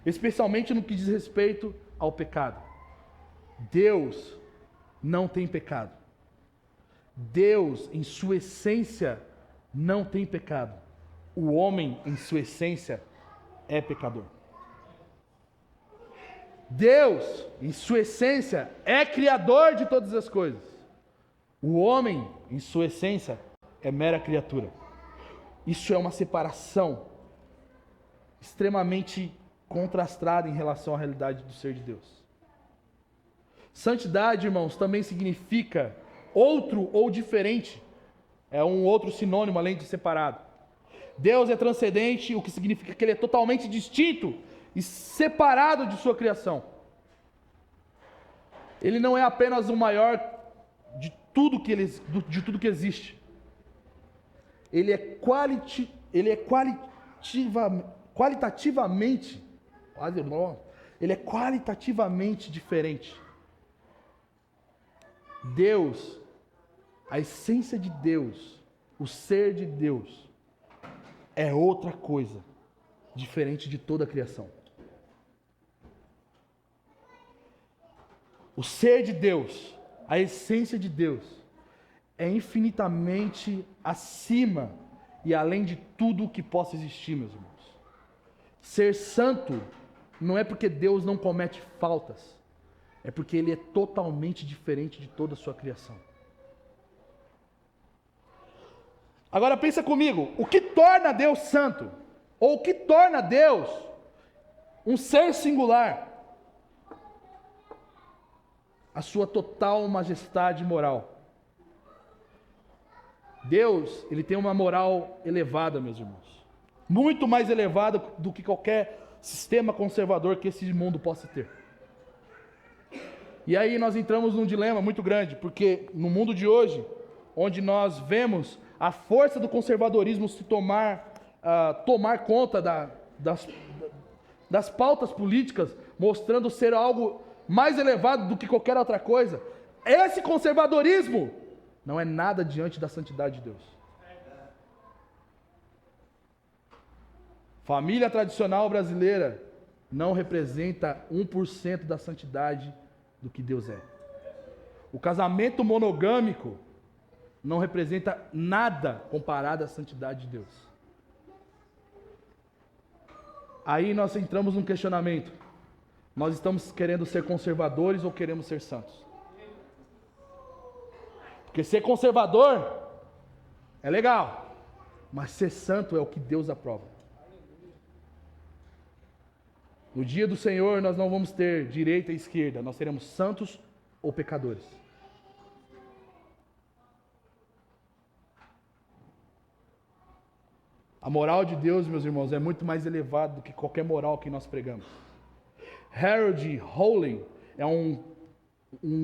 especialmente no que diz respeito ao pecado. Deus não tem pecado. Deus, em sua essência, não tem pecado. O homem, em sua essência, é pecador. Deus, em sua essência, é criador de todas as coisas. O homem, em sua essência, é mera criatura. Isso é uma separação extremamente contrastada em relação à realidade do ser de Deus. Santidade, irmãos, também significa outro ou diferente. É um outro sinônimo além de separado. Deus é transcendente, o que significa que Ele é totalmente distinto e separado de sua criação. Ele não é apenas o maior de tudo que existe. Ele é qualitativamente diferente. Deus A essência de Deus, o ser de Deus, é outra coisa, diferente de toda a criação. O ser de Deus, a essência de Deus, é infinitamente acima e além de tudo o que possa existir, meus irmãos. Ser santo não é porque Deus não comete faltas, é porque Ele é totalmente diferente de toda a sua criação. Agora pensa comigo, o que torna Deus santo? Ou o que torna Deus um ser singular? A sua total majestade moral. Deus, Ele tem uma moral elevada, meus irmãos. Muito mais elevada do que qualquer sistema conservador que esse mundo possa ter. E aí nós entramos num dilema muito grande, porque no mundo de hoje, onde nós vemos a força do conservadorismo se tomar conta das pautas políticas, mostrando ser algo mais elevado do que qualquer outra coisa, esse conservadorismo não é nada diante da santidade de Deus. Família tradicional brasileira não representa 1% da santidade do que Deus é. O casamento monogâmico não representa nada comparado à santidade de Deus. Aí nós entramos num questionamento. Nós estamos querendo ser conservadores ou queremos ser santos? Porque ser conservador é legal, mas ser santo é o que Deus aprova. No dia do Senhor nós não vamos ter direita e esquerda, nós seremos santos ou pecadores. A moral de Deus, meus irmãos, é muito mais elevada do que qualquer moral que nós pregamos. Harold Holling é um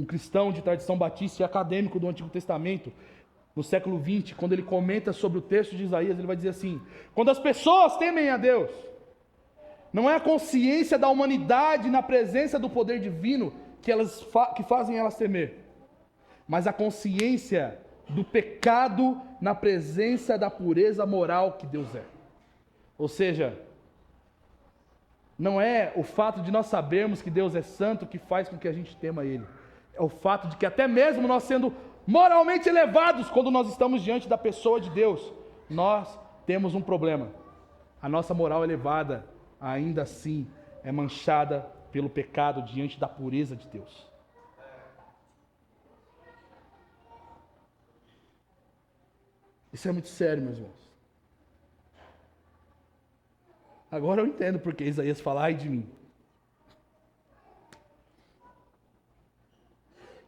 cristão de tradição batista e acadêmico do Antigo Testamento, no século XX, quando ele comenta sobre o texto de Isaías, ele vai dizer assim: quando as pessoas temem a Deus, não é a consciência da humanidade na presença do poder divino que fazem elas temer, mas a consciência do pecado na presença da pureza moral que Deus é. Ou seja, não é o fato de nós sabermos que Deus é santo que faz com que a gente tema Ele. É o fato de que até mesmo nós sendo moralmente elevados, quando nós estamos diante da pessoa de Deus, nós temos um problema. A nossa moral elevada, ainda assim, é manchada pelo pecado diante da pureza de Deus. Isso é muito sério, meus irmãos. Agora eu entendo porque Isaías fala: ai de mim.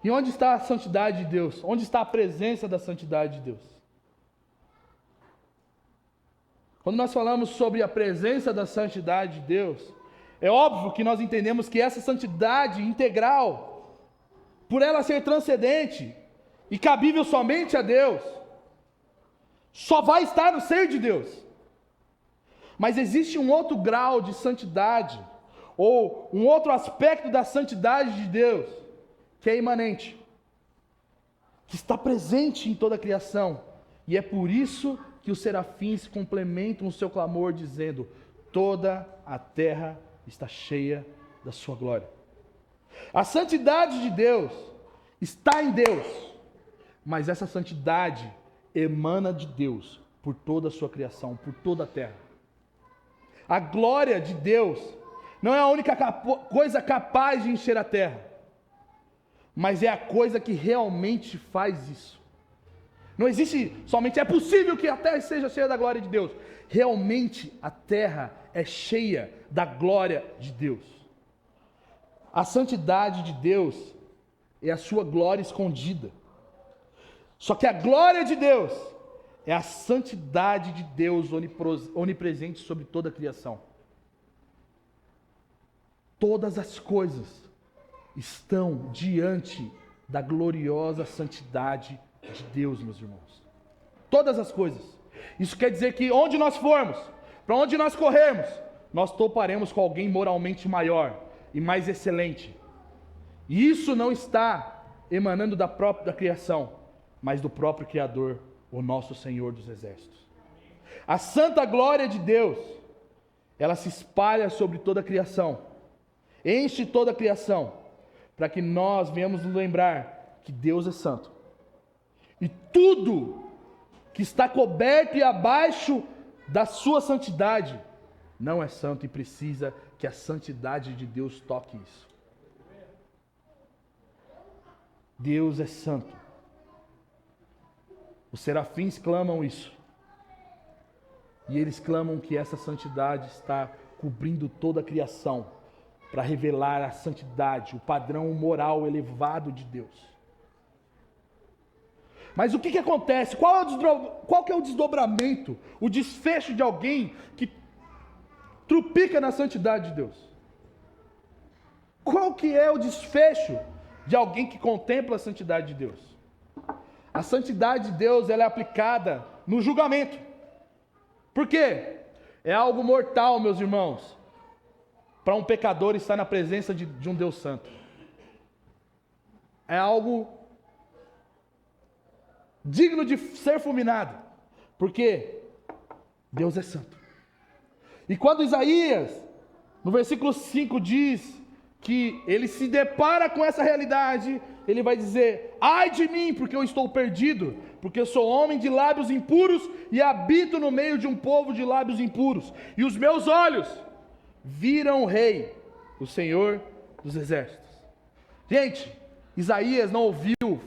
E onde está a santidade de Deus? Onde está a presença da santidade de Deus? Quando nós falamos sobre a presença da santidade de Deus, é óbvio que nós entendemos que essa santidade integral, por ela ser transcendente e cabível somente a Deus, só vai estar no ser de Deus. Mas existe um outro grau de santidade, ou um outro aspecto da santidade de Deus, que é imanente, que está presente em toda a criação, e é por isso que os serafins complementam o seu clamor dizendo: toda a terra está cheia da sua glória. A santidade de Deus está em Deus, mas essa santidade emana de Deus por toda a sua criação, por toda a terra. A glória de Deus não é a única coisa capaz de encher a terra, mas é a coisa que realmente faz isso. Não existe somente é possível que a terra seja cheia da glória de Deus. Realmente a terra é cheia da glória de Deus. A santidade de Deus é a sua glória escondida. Só que a glória de Deus é a santidade de Deus onipresente sobre toda a criação. Todas as coisas estão diante da gloriosa santidade de Deus, meus irmãos. Todas as coisas. Isso quer dizer que onde nós formos, para onde nós corrermos, nós toparemos com alguém moralmente maior e mais excelente. E isso não está emanando da própria criação, mas do próprio Criador, o nosso Senhor dos Exércitos. A santa glória de Deus, ela se espalha sobre toda a criação, enche toda a criação, para que nós venhamos nos lembrar que Deus é santo. E tudo que está coberto e abaixo da sua santidade não é santo e precisa que a santidade de Deus toque isso. Deus é santo. Os serafins clamam isso. E eles clamam que essa santidade está cobrindo toda a criação para revelar a santidade, o padrão moral elevado de Deus. Mas o que acontece? Qual que é o desdobramento, o desfecho de alguém que trupica na santidade de Deus? Qual que é o desfecho de alguém que contempla a santidade de Deus? A santidade de Deus, ela é aplicada no julgamento. Por quê? É algo mortal, meus irmãos, para um pecador estar na presença de um Deus santo. É algo digno de ser fulminado, porque Deus é santo. E quando Isaías, no versículo 5, diz que ele se depara com essa realidade, ele vai dizer: ai de mim, porque eu estou perdido, porque eu sou homem de lábios impuros e habito no meio de um povo de lábios impuros, e os meus olhos viram o Rei, o Senhor dos Exércitos. Gente, Isaías não ouviu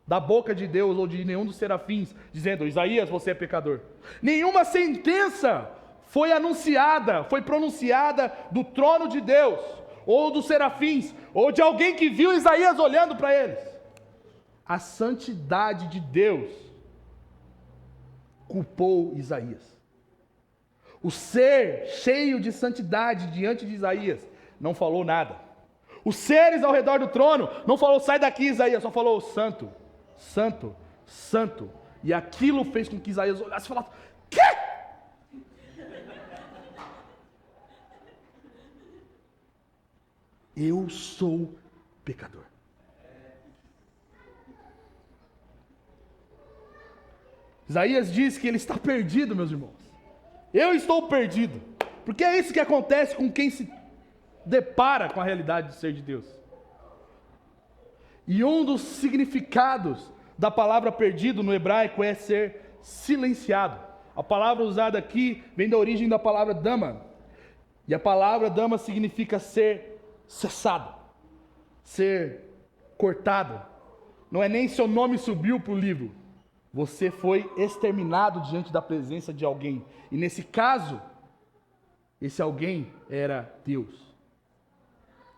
da boca de Deus ou de nenhum dos serafins dizendo: Isaías, você é pecador. Nenhuma sentença foi anunciada, foi pronunciada do trono de Deus, ou dos serafins, ou de alguém que viu Isaías olhando para eles. A santidade de Deus culpou Isaías. O ser cheio de santidade diante de Isaías não falou nada. Os seres ao redor do trono não falou: sai daqui, Isaías, só falou: santo, santo, santo. E aquilo fez com que Isaías olhasse e falasse: quê? Eu sou pecador. Isaías diz que ele está perdido, meus irmãos. Eu estou perdido. Porque é isso que acontece com quem se depara com a realidade de ser de Deus. E um dos significados da palavra perdido no hebraico é ser silenciado. A palavra usada aqui vem da origem da palavra dama. E a palavra dama significa ser cessado, ser cortado. Não é nem seu nome subiu para o livro. Você foi exterminado diante da presença de alguém. E nesse caso, esse alguém era Deus.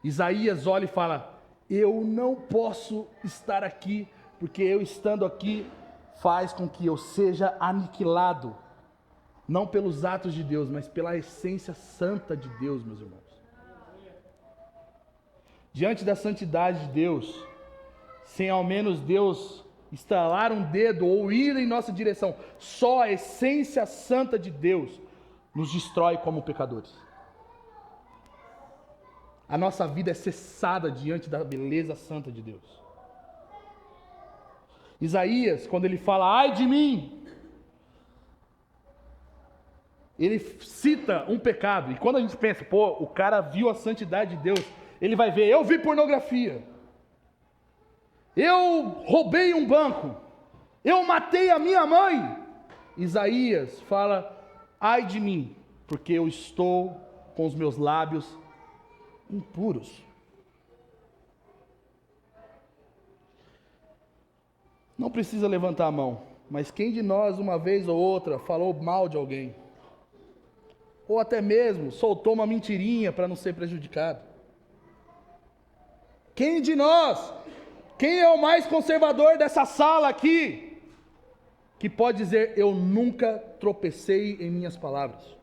Isaías olha e fala: eu não posso estar aqui, porque eu estando aqui faz com que eu seja aniquilado. Não pelos atos de Deus, mas pela essência santa de Deus, meus irmãos. Diante da santidade de Deus, sem ao menos Deus estalar um dedo ou ir em nossa direção, só a essência santa de Deus nos destrói como pecadores. A nossa vida é cessada diante da beleza santa de Deus. Isaías, quando ele fala: ai de mim, ele cita um pecado. E quando a gente pensa: pô, o cara viu a santidade de Deus, ele vai ver: eu vi pornografia, eu roubei um banco, eu matei a minha mãe. Isaías fala: ai de mim, porque eu estou com os meus lábios impuros. Não precisa levantar a mão, mas quem de nós uma vez ou outra falou mal de alguém? Ou até mesmo soltou uma mentirinha para não ser prejudicado? Quem de nós, quem é o mais conservador dessa sala aqui, que pode dizer: eu nunca tropecei em minhas palavras?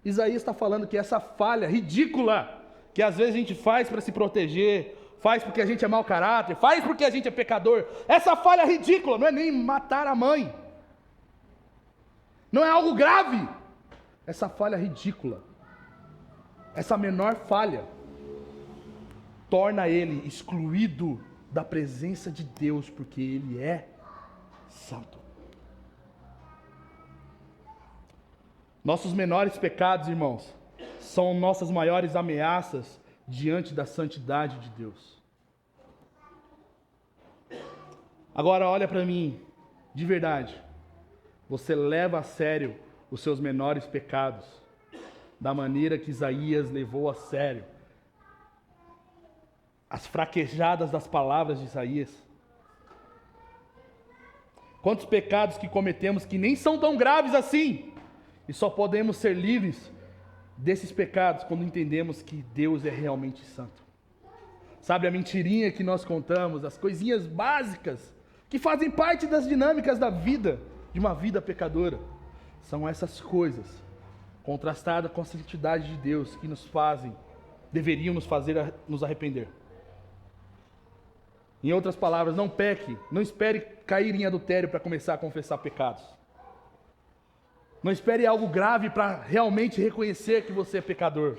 Isaías está falando que essa falha ridícula, que às vezes a gente faz para se proteger, faz porque a gente é mau caráter, faz porque a gente é pecador, essa falha ridícula não é nem matar a mãe, não é algo grave. Essa falha ridícula, essa menor falha, torna ele excluído da presença de Deus, porque Ele é santo. Nossos menores pecados, irmãos, são nossas maiores ameaças diante da santidade de Deus. Agora olha para mim, de verdade, você leva a sério os seus menores pecados, da maneira que Isaías levou a sério as fraquejadas das palavras de Isaías? Quantos pecados que cometemos que nem são tão graves assim, e só podemos ser livres desses pecados quando entendemos que Deus é realmente santo. Sabe, a mentirinha que nós contamos, as coisinhas básicas que fazem parte das dinâmicas da vida, de uma vida pecadora, são essas coisas, contrastadas com a santidade de Deus, que deveriam nos fazer nos arrepender. Em outras palavras, não peque, não espere cair em adultério para começar a confessar pecados. Não espere algo grave para realmente reconhecer que você é pecador.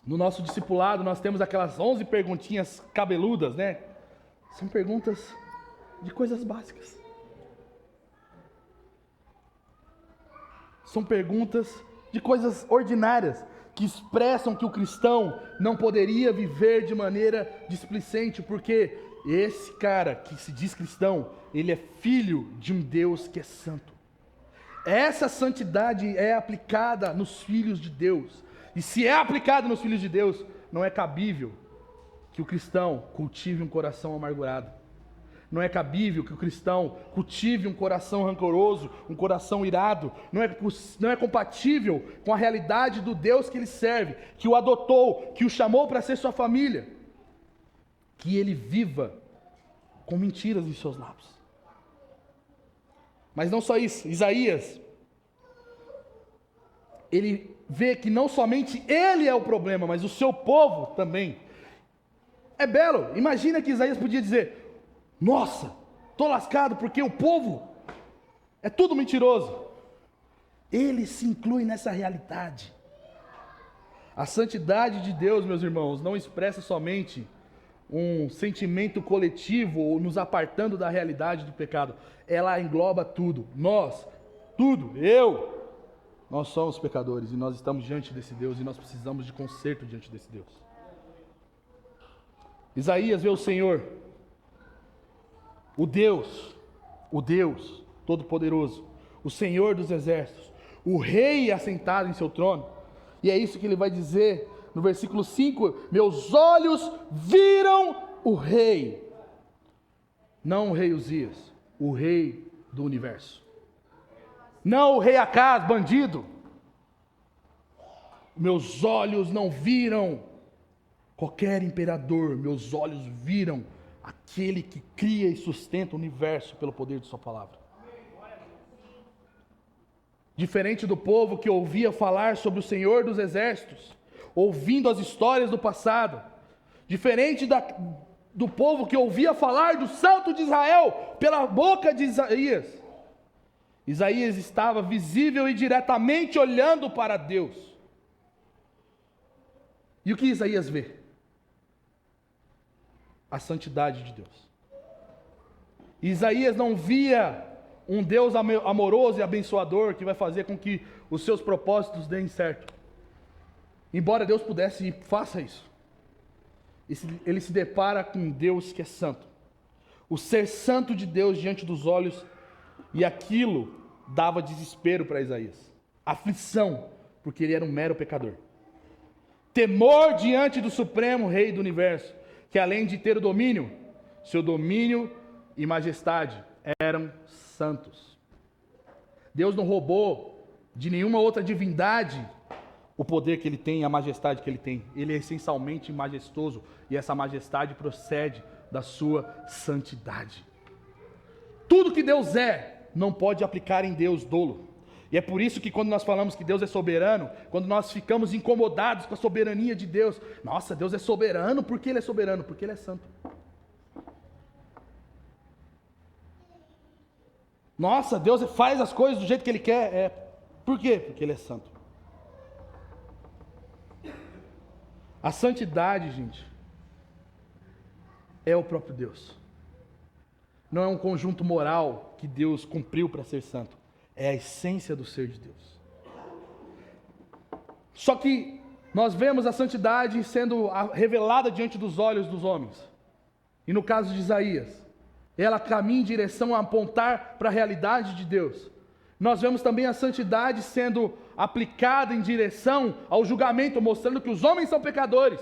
No nosso discipulado, nós temos aquelas 11 perguntinhas cabeludas, né? São perguntas de coisas básicas. São perguntas de coisas ordinárias, que expressam que o cristão não poderia viver de maneira displicente, porque esse cara que se diz cristão, ele é filho de um Deus que é santo. Essa santidade é aplicada nos filhos de Deus. E se é aplicada nos filhos de Deus, não é cabível que o cristão cultive um coração amargurado. Não é cabível que o cristão cultive um coração rancoroso, um coração irado. Não é compatível com a realidade do Deus que ele serve, que o adotou, que o chamou para ser sua família. Que ele viva com mentiras em seus lábios. Mas não só isso, Isaías, ele vê que não somente ele é o problema, mas o seu povo também. É belo, imagina que Isaías podia dizer: nossa, estou lascado porque o povo é tudo mentiroso. Ele se inclui nessa realidade. A santidade de Deus, meus irmãos, não expressa somente um sentimento coletivo ou nos apartando da realidade do pecado. Ela engloba tudo. Nós, tudo, nós somos pecadores e nós estamos diante desse Deus e nós precisamos de conserto diante desse Deus. Isaías vê o Senhor, o Deus Todo-Poderoso, o Senhor dos Exércitos, o Rei assentado em seu trono. E é isso que ele vai dizer no versículo 5: meus olhos viram o Rei, não o rei Uzias, o Rei do universo. Não o rei Acaz, bandido. Meus olhos não viram qualquer imperador, meus olhos viram aquele que cria e sustenta o universo pelo poder de sua palavra. Diferente do povo que ouvia falar sobre o Senhor dos Exércitos, ouvindo as histórias do passado, diferente do povo que ouvia falar do Santo de Israel pela boca de Isaías, Isaías estava visível e diretamente olhando para Deus. E o que Isaías vê? A santidade de Deus. Isaías não via um Deus amoroso e abençoador que vai fazer com que os seus propósitos deem certo. Embora Deus pudesse e faça isso, ele se depara com um Deus que é santo. O ser santo de Deus diante dos olhos, e aquilo dava desespero para Isaías. Aflição, porque ele era um mero pecador. Temor diante do Supremo Rei do Universo, que além de ter o domínio, seu domínio e majestade eram santos. Deus não roubou de nenhuma outra divindade o poder que ele tem, a majestade que ele tem. Ele é essencialmente majestoso, e essa majestade procede da sua santidade. Tudo que Deus é, não pode aplicar em Deus dolo. E é por isso que quando nós falamos que Deus é soberano, quando nós ficamos incomodados com a soberania de Deus, nossa, Deus é soberano, por que Ele é soberano? Porque Ele é santo. Nossa, Deus faz as coisas do jeito que Ele quer. Por quê? Porque Ele é santo. A santidade, gente, é o próprio Deus. Não é um conjunto moral que Deus cumpriu para ser santo. É a essência do ser de Deus. Só que nós vemos a santidade sendo revelada diante dos olhos dos homens. E no caso de Isaías, ela caminha em direção a apontar para a realidade de Deus. Nós vemos também a santidade sendo aplicada em direção ao julgamento, mostrando que os homens são pecadores,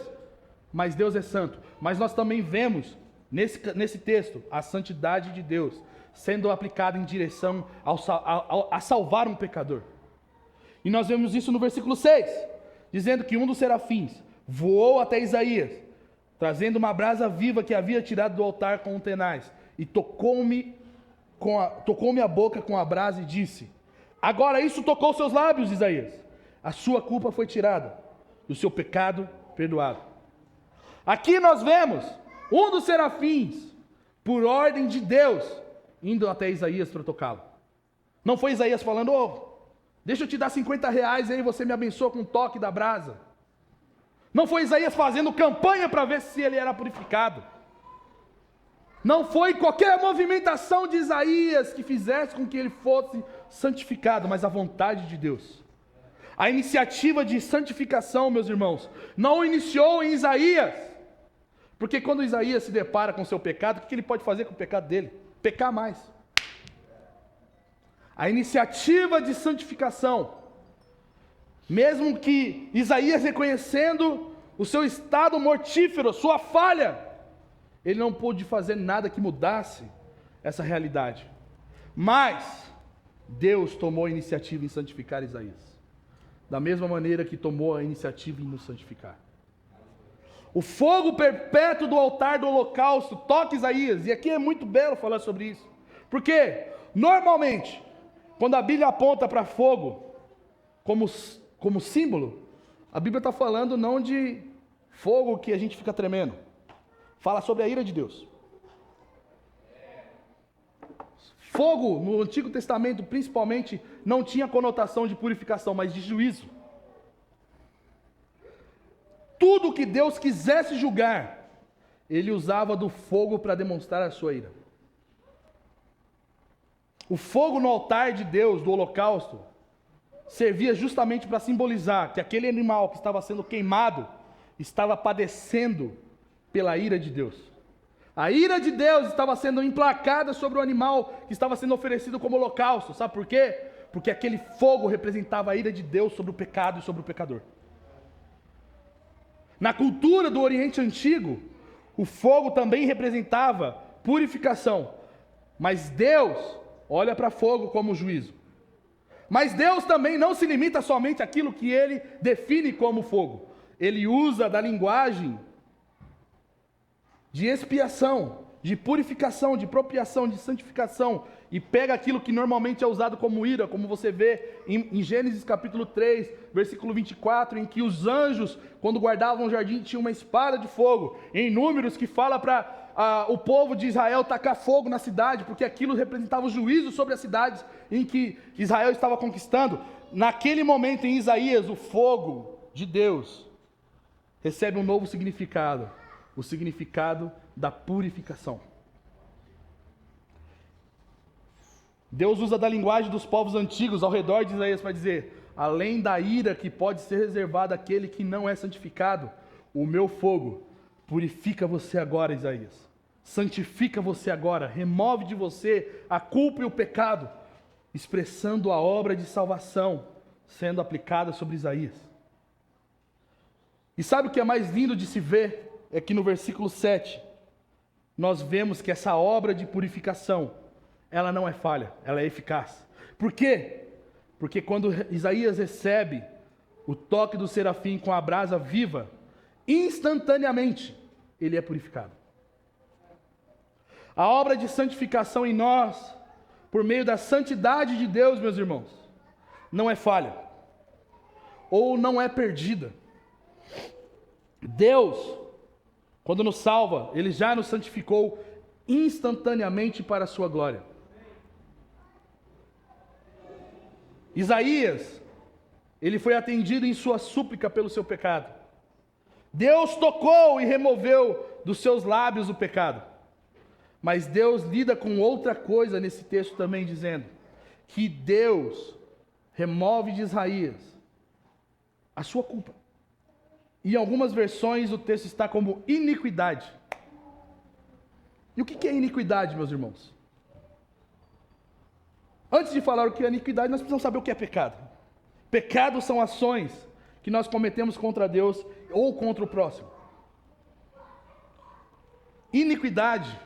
mas Deus é santo. Mas nós também vemos nesse texto a santidade de Deus sendo aplicada em direção a salvar um pecador. E nós vemos isso no versículo 6, dizendo que um dos serafins voou até Isaías, trazendo uma brasa viva que havia tirado do altar com um tenaz, e tocou-me a boca com a brasa e disse: agora isso tocou seus lábios, Isaías. A sua culpa foi tirada, e o seu pecado perdoado. Aqui nós vemos um dos serafins, por ordem de Deus, indo até Isaías para tocá-lo. Não foi Isaías falando: deixa eu te dar R$50 aí, você me abençoa com um toque da brasa. Não foi Isaías fazendo campanha para ver se ele era purificado. Não foi qualquer movimentação de Isaías que fizesse com que ele fosse santificado, mas a vontade de Deus. A iniciativa de santificação, meus irmãos, não iniciou em Isaías. Porque quando Isaías se depara com o seu pecado, o que ele pode fazer com o pecado dele? Pecar mais. A iniciativa de santificação, mesmo que Isaías reconhecendo o seu estado mortífero, sua falha, ele não pôde fazer nada que mudasse essa realidade. Mas Deus tomou a iniciativa em santificar Isaías, da mesma maneira que tomou a iniciativa em nos santificar. O fogo perpétuo do altar do holocausto toca Isaías, e aqui é muito belo falar sobre isso, porque normalmente, quando a Bíblia aponta para fogo como símbolo, a Bíblia está falando não de fogo que a gente fica tremendo, fala sobre a ira de Deus. Fogo, no Antigo Testamento, principalmente, não tinha conotação de purificação, mas de juízo. Tudo que Deus quisesse julgar, Ele usava do fogo para demonstrar a sua ira. O fogo no altar de Deus, do holocausto, servia justamente para simbolizar que aquele animal que estava sendo queimado, estava padecendo pela ira de Deus. A ira de Deus estava sendo emplacada sobre o animal que estava sendo oferecido como holocausto. Sabe por quê? Porque aquele fogo representava a ira de Deus sobre o pecado e sobre o pecador. Na cultura do Oriente Antigo, o fogo também representava purificação. Mas Deus olha para fogo como juízo. Mas Deus também não se limita somente àquilo que Ele define como fogo. Ele usa da linguagem de expiação, de purificação, de propriação, de santificação, e pega aquilo que normalmente é usado como ira, como você vê em Gênesis capítulo 3, versículo 24, em que os anjos, quando guardavam o jardim, tinham uma espada de fogo. Em Números, que fala para o povo de Israel tacar fogo na cidade, porque aquilo representava o juízo sobre as cidades em que Israel estava conquistando. Naquele momento, em Isaías, o fogo de Deus recebe um novo significado, o significado da purificação. Deus usa da linguagem dos povos antigos ao redor de Isaías para dizer: além da ira que pode ser reservada àquele que não é santificado, o meu fogo purifica você agora, Isaías. Santifica você agora, remove de você a culpa e o pecado, expressando a obra de salvação sendo aplicada sobre Isaías. E sabe o que é mais lindo de se ver? É que no versículo 7, nós vemos que essa obra de purificação, ela não é falha, ela é eficaz. Por quê? Porque quando Isaías recebe o toque do serafim com a brasa viva, instantaneamente ele é purificado. A obra de santificação em nós, por meio da santidade de Deus, meus irmãos, não é falha, ou não é perdida. Deus, quando nos salva, Ele já nos santificou instantaneamente para a sua glória. Isaías, ele foi atendido em sua súplica pelo seu pecado. Deus tocou e removeu dos seus lábios o pecado. Mas Deus lida com outra coisa nesse texto também, dizendo que Deus remove de Isaías a sua culpa. Em algumas versões o texto está como iniquidade. E o que é iniquidade, meus irmãos? Antes de falar o que é iniquidade, nós precisamos saber o que é pecado. Pecado são ações que nós cometemos contra Deus ou contra o próximo. Iniquidade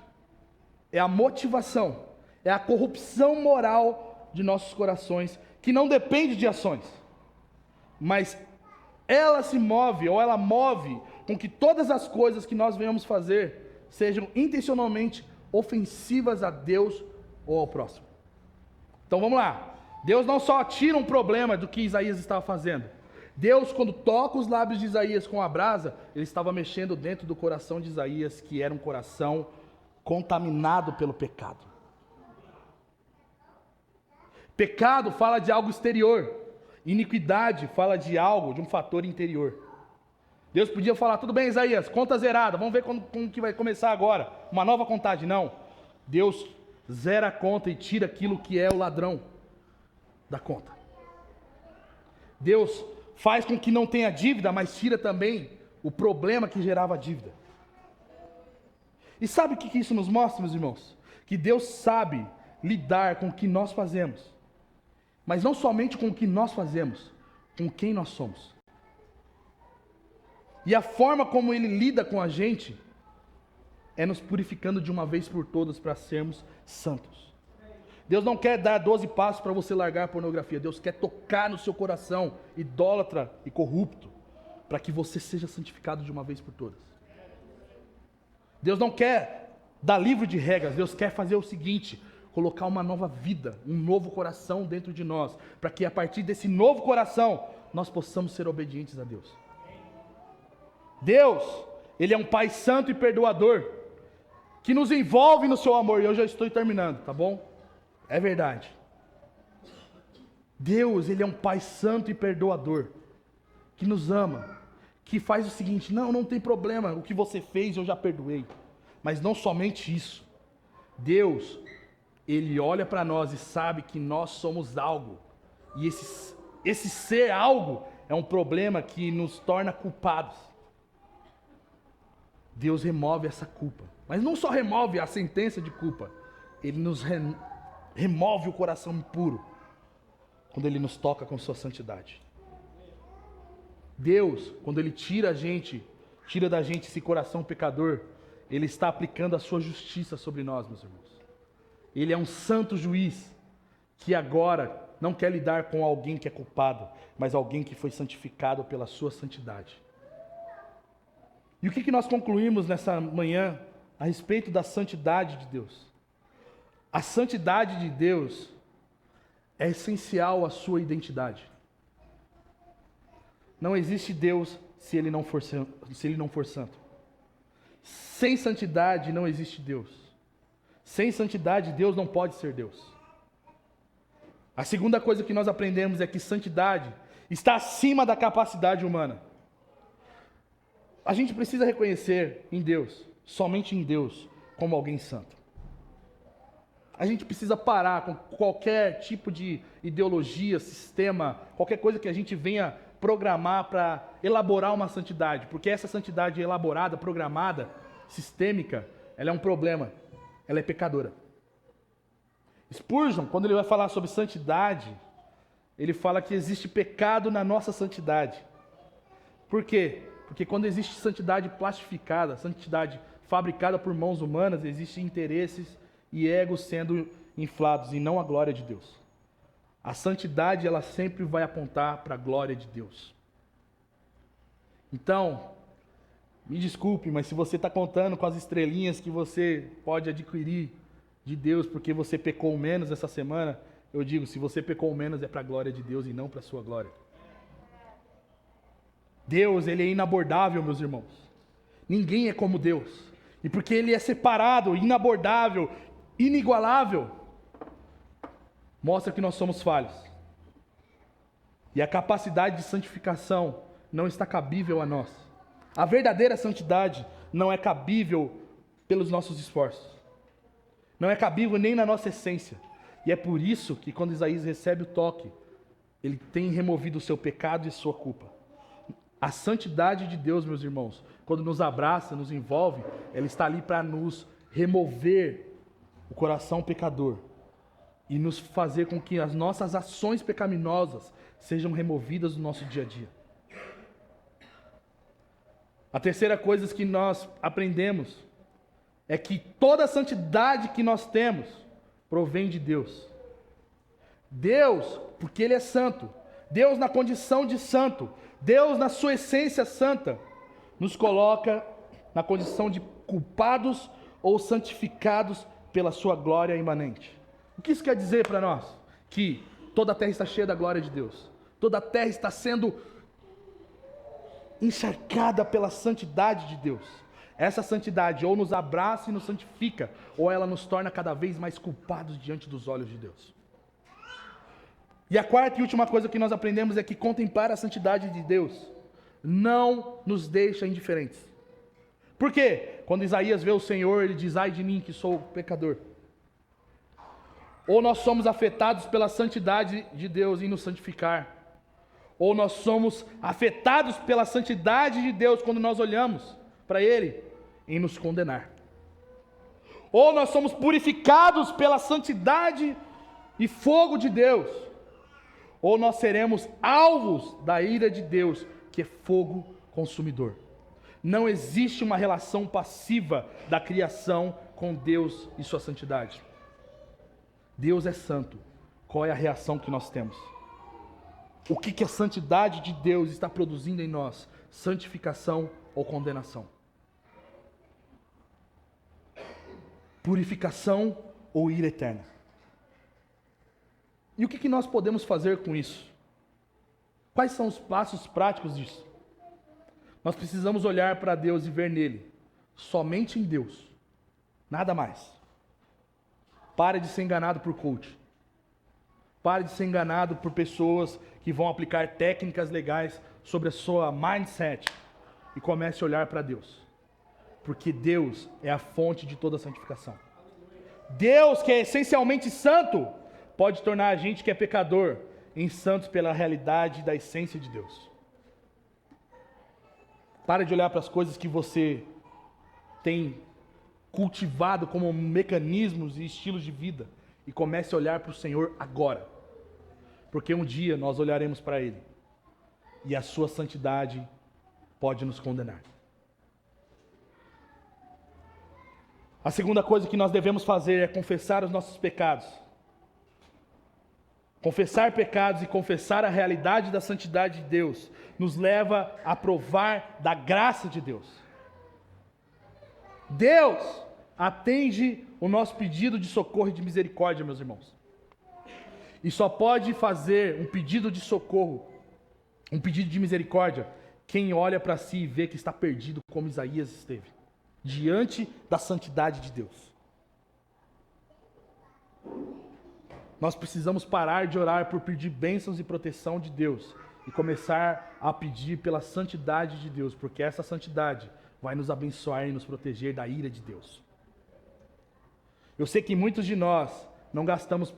é a motivação, é a corrupção moral de nossos corações, que não depende de ações, mas ela se move, ou ela move com que todas as coisas que nós venhamos fazer sejam intencionalmente ofensivas a Deus ou ao próximo. Então vamos lá. Deus não só tira um problema do que Isaías estava fazendo. Deus, quando toca os lábios de Isaías com a brasa, ele estava mexendo dentro do coração de Isaías, que era um coração contaminado pelo pecado. Pecado fala de algo exterior. Iniquidade fala de algo, de um fator interior. Deus podia falar, tudo bem, Isaías, conta zerada, vamos ver como que vai começar agora, uma nova contagem. Não. Deus zera a conta e tira aquilo que é o ladrão da conta. Deus faz com que não tenha dívida, mas tira também o problema que gerava a dívida. E sabe o que isso nos mostra, meus irmãos? Que Deus sabe lidar com o que nós fazemos, mas não somente com o que nós fazemos, com quem nós somos. E a forma como Ele lida com a gente é nos purificando de uma vez por todas para sermos santos. Deus não quer dar 12 passos para você largar a pornografia. Deus quer tocar no seu coração, idólatra e corrupto, para que você seja santificado de uma vez por todas. Deus não quer dar livro de regras. Deus quer fazer o seguinte: colocar uma nova vida, um novo coração dentro de nós, para que a partir desse novo coração, nós possamos ser obedientes a Deus. Deus, Ele é um Pai santo e perdoador, que nos envolve no seu amor. E eu já estou terminando, tá bom? É verdade. Deus, Ele é um Pai santo e perdoador, que nos ama, que faz o seguinte: não tem problema, o que você fez eu já perdoei. Mas não somente isso. Deus, Ele olha para nós e sabe que nós somos algo. E esse ser algo é um problema que nos torna culpados. Deus remove essa culpa. Mas não só remove a sentença de culpa, Ele nos remove o coração impuro, quando Ele nos toca com sua santidade. Deus, quando Ele tira da gente esse coração pecador, Ele está aplicando a sua justiça sobre nós, meus irmãos. Ele é um santo juiz, que agora não quer lidar com alguém que é culpado, mas alguém que foi santificado pela sua santidade. E o que nós concluímos nessa manhã a respeito da santidade de Deus? A santidade de Deus é essencial à sua identidade. Não existe Deus se Ele não for santo. Sem santidade não existe Deus. Sem santidade, Deus não pode ser Deus. A segunda coisa que nós aprendemos é que santidade está acima da capacidade humana. A gente precisa reconhecer em Deus, somente em Deus, como alguém santo. A gente precisa parar com qualquer tipo de ideologia, sistema, qualquer coisa que a gente venha programar para elaborar uma santidade, porque essa santidade elaborada, programada, sistêmica, ela é um problema, ela é pecadora. Spurgeon, quando ele vai falar sobre santidade, ele fala que existe pecado na nossa santidade. Por quê? Porque quando existe santidade plastificada, santidade fabricada por mãos humanas, existem interesses e egos sendo inflados e não a glória de Deus. A santidade, ela sempre vai apontar para a glória de Deus. Então, me desculpe, mas se você está contando com as estrelinhas que você pode adquirir de Deus porque você pecou menos essa semana, eu digo, se você pecou menos é para a glória de Deus e não para a sua glória. Deus, Ele é inabordável, meus irmãos. Ninguém é como Deus. E porque Ele é separado, inabordável, inigualável, mostra que nós somos falhos. E a capacidade de santificação não está cabível a nós. A verdadeira santidade não é cabível pelos nossos esforços. Não é cabível nem na nossa essência. E é por isso que quando Isaías recebe o toque, ele tem removido o seu pecado e sua culpa. A santidade de Deus, meus irmãos, quando nos abraça, nos envolve, ela está ali para nos remover o coração pecador e nos fazer com que as nossas ações pecaminosas sejam removidas do nosso dia a dia. A terceira coisa que nós aprendemos é que toda a santidade que nós temos provém de Deus. Deus, porque Ele é santo. Deus na condição de santo. Deus na sua essência santa. Nos coloca na condição de culpados ou santificados pela sua glória imanente. O que isso quer dizer para nós? Que toda a terra está cheia da glória de Deus. Toda a terra está sendo encharcada pela santidade de Deus. Essa santidade ou nos abraça e nos santifica, ou ela nos torna cada vez mais culpados diante dos olhos de Deus. E a quarta e última coisa que nós aprendemos é que contemplar a santidade de Deus não nos deixa indiferentes. Por quê? Quando Isaías vê o Senhor, ele diz: ai de mim que sou pecador. Ou nós somos afetados pela santidade de Deus em nos santificar, ou nós somos afetados pela santidade de Deus quando nós olhamos para Ele em nos condenar. Ou nós somos purificados pela santidade e fogo de Deus, ou nós seremos alvos da ira de Deus, que é fogo consumidor. Não existe uma relação passiva da criação com Deus e sua santidade. Deus é santo. Qual é a reação que nós temos? O que a santidade de Deus está produzindo em nós? Santificação ou condenação? Purificação ou ira eterna? E o que nós podemos fazer com isso? Quais são os passos práticos disso? Nós precisamos olhar para Deus e ver nele, somente em Deus, nada mais. Pare de ser enganado por coach. Pare de ser enganado por pessoas que vão aplicar técnicas legais sobre a sua mindset e comece a olhar para Deus. Porque Deus é a fonte de toda a santificação. Deus, que é essencialmente santo, pode tornar a gente que é pecador em santos pela realidade da essência de Deus. Pare de olhar para as coisas que você tem cultivado como mecanismos e estilos de vida e comece a olhar para o Senhor agora, porque um dia nós olharemos para Ele e a sua santidade pode nos condenar. A segunda coisa que nós devemos fazer é confessar os nossos pecados. Confessar pecados e confessar a realidade da santidade de Deus nos leva a provar da graça de Deus. Deus atende o nosso pedido de socorro e de misericórdia, meus irmãos. E só pode fazer um pedido de socorro, um pedido de misericórdia, quem olha para si e vê que está perdido como Isaías esteve, diante da santidade de Deus. Nós precisamos parar de orar por pedir bênçãos e proteção de Deus e começar a pedir pela santidade de Deus, porque essa santidade vai nos abençoar e nos proteger da ira de Deus. Eu sei que muitos de nós não gastamos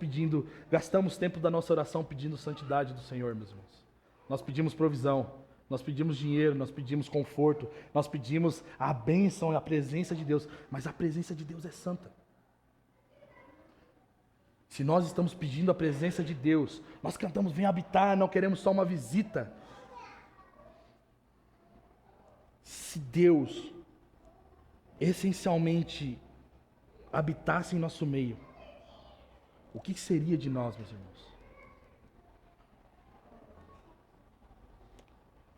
tempo da nossa oração pedindo santidade do Senhor, meus irmãos. Nós pedimos provisão, nós pedimos dinheiro, nós pedimos conforto, nós pedimos a bênção e a presença de Deus, mas a presença de Deus é santa. Se nós estamos pedindo a presença de Deus, nós cantamos, vem habitar, não queremos só uma visita. Se Deus essencialmente habitasse em nosso meio, o que seria de nós, meus irmãos?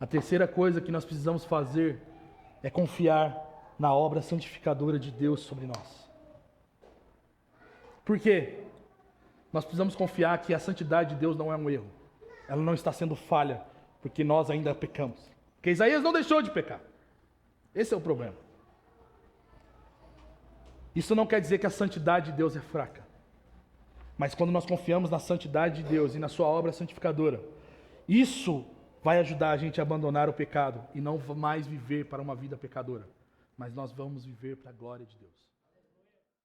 A terceira coisa que nós precisamos fazer é confiar na obra santificadora de Deus sobre nós. Por quê? Nós precisamos confiar que a santidade de Deus não é um erro. Ela não está sendo falha, porque nós ainda pecamos. Porque Isaías não deixou de pecar. Esse é o problema. Isso não quer dizer que a santidade de Deus é fraca. Mas quando nós confiamos na santidade de Deus e na sua obra santificadora, isso vai ajudar a gente a abandonar o pecado e não mais viver para uma vida pecadora, mas nós vamos viver para a glória de Deus.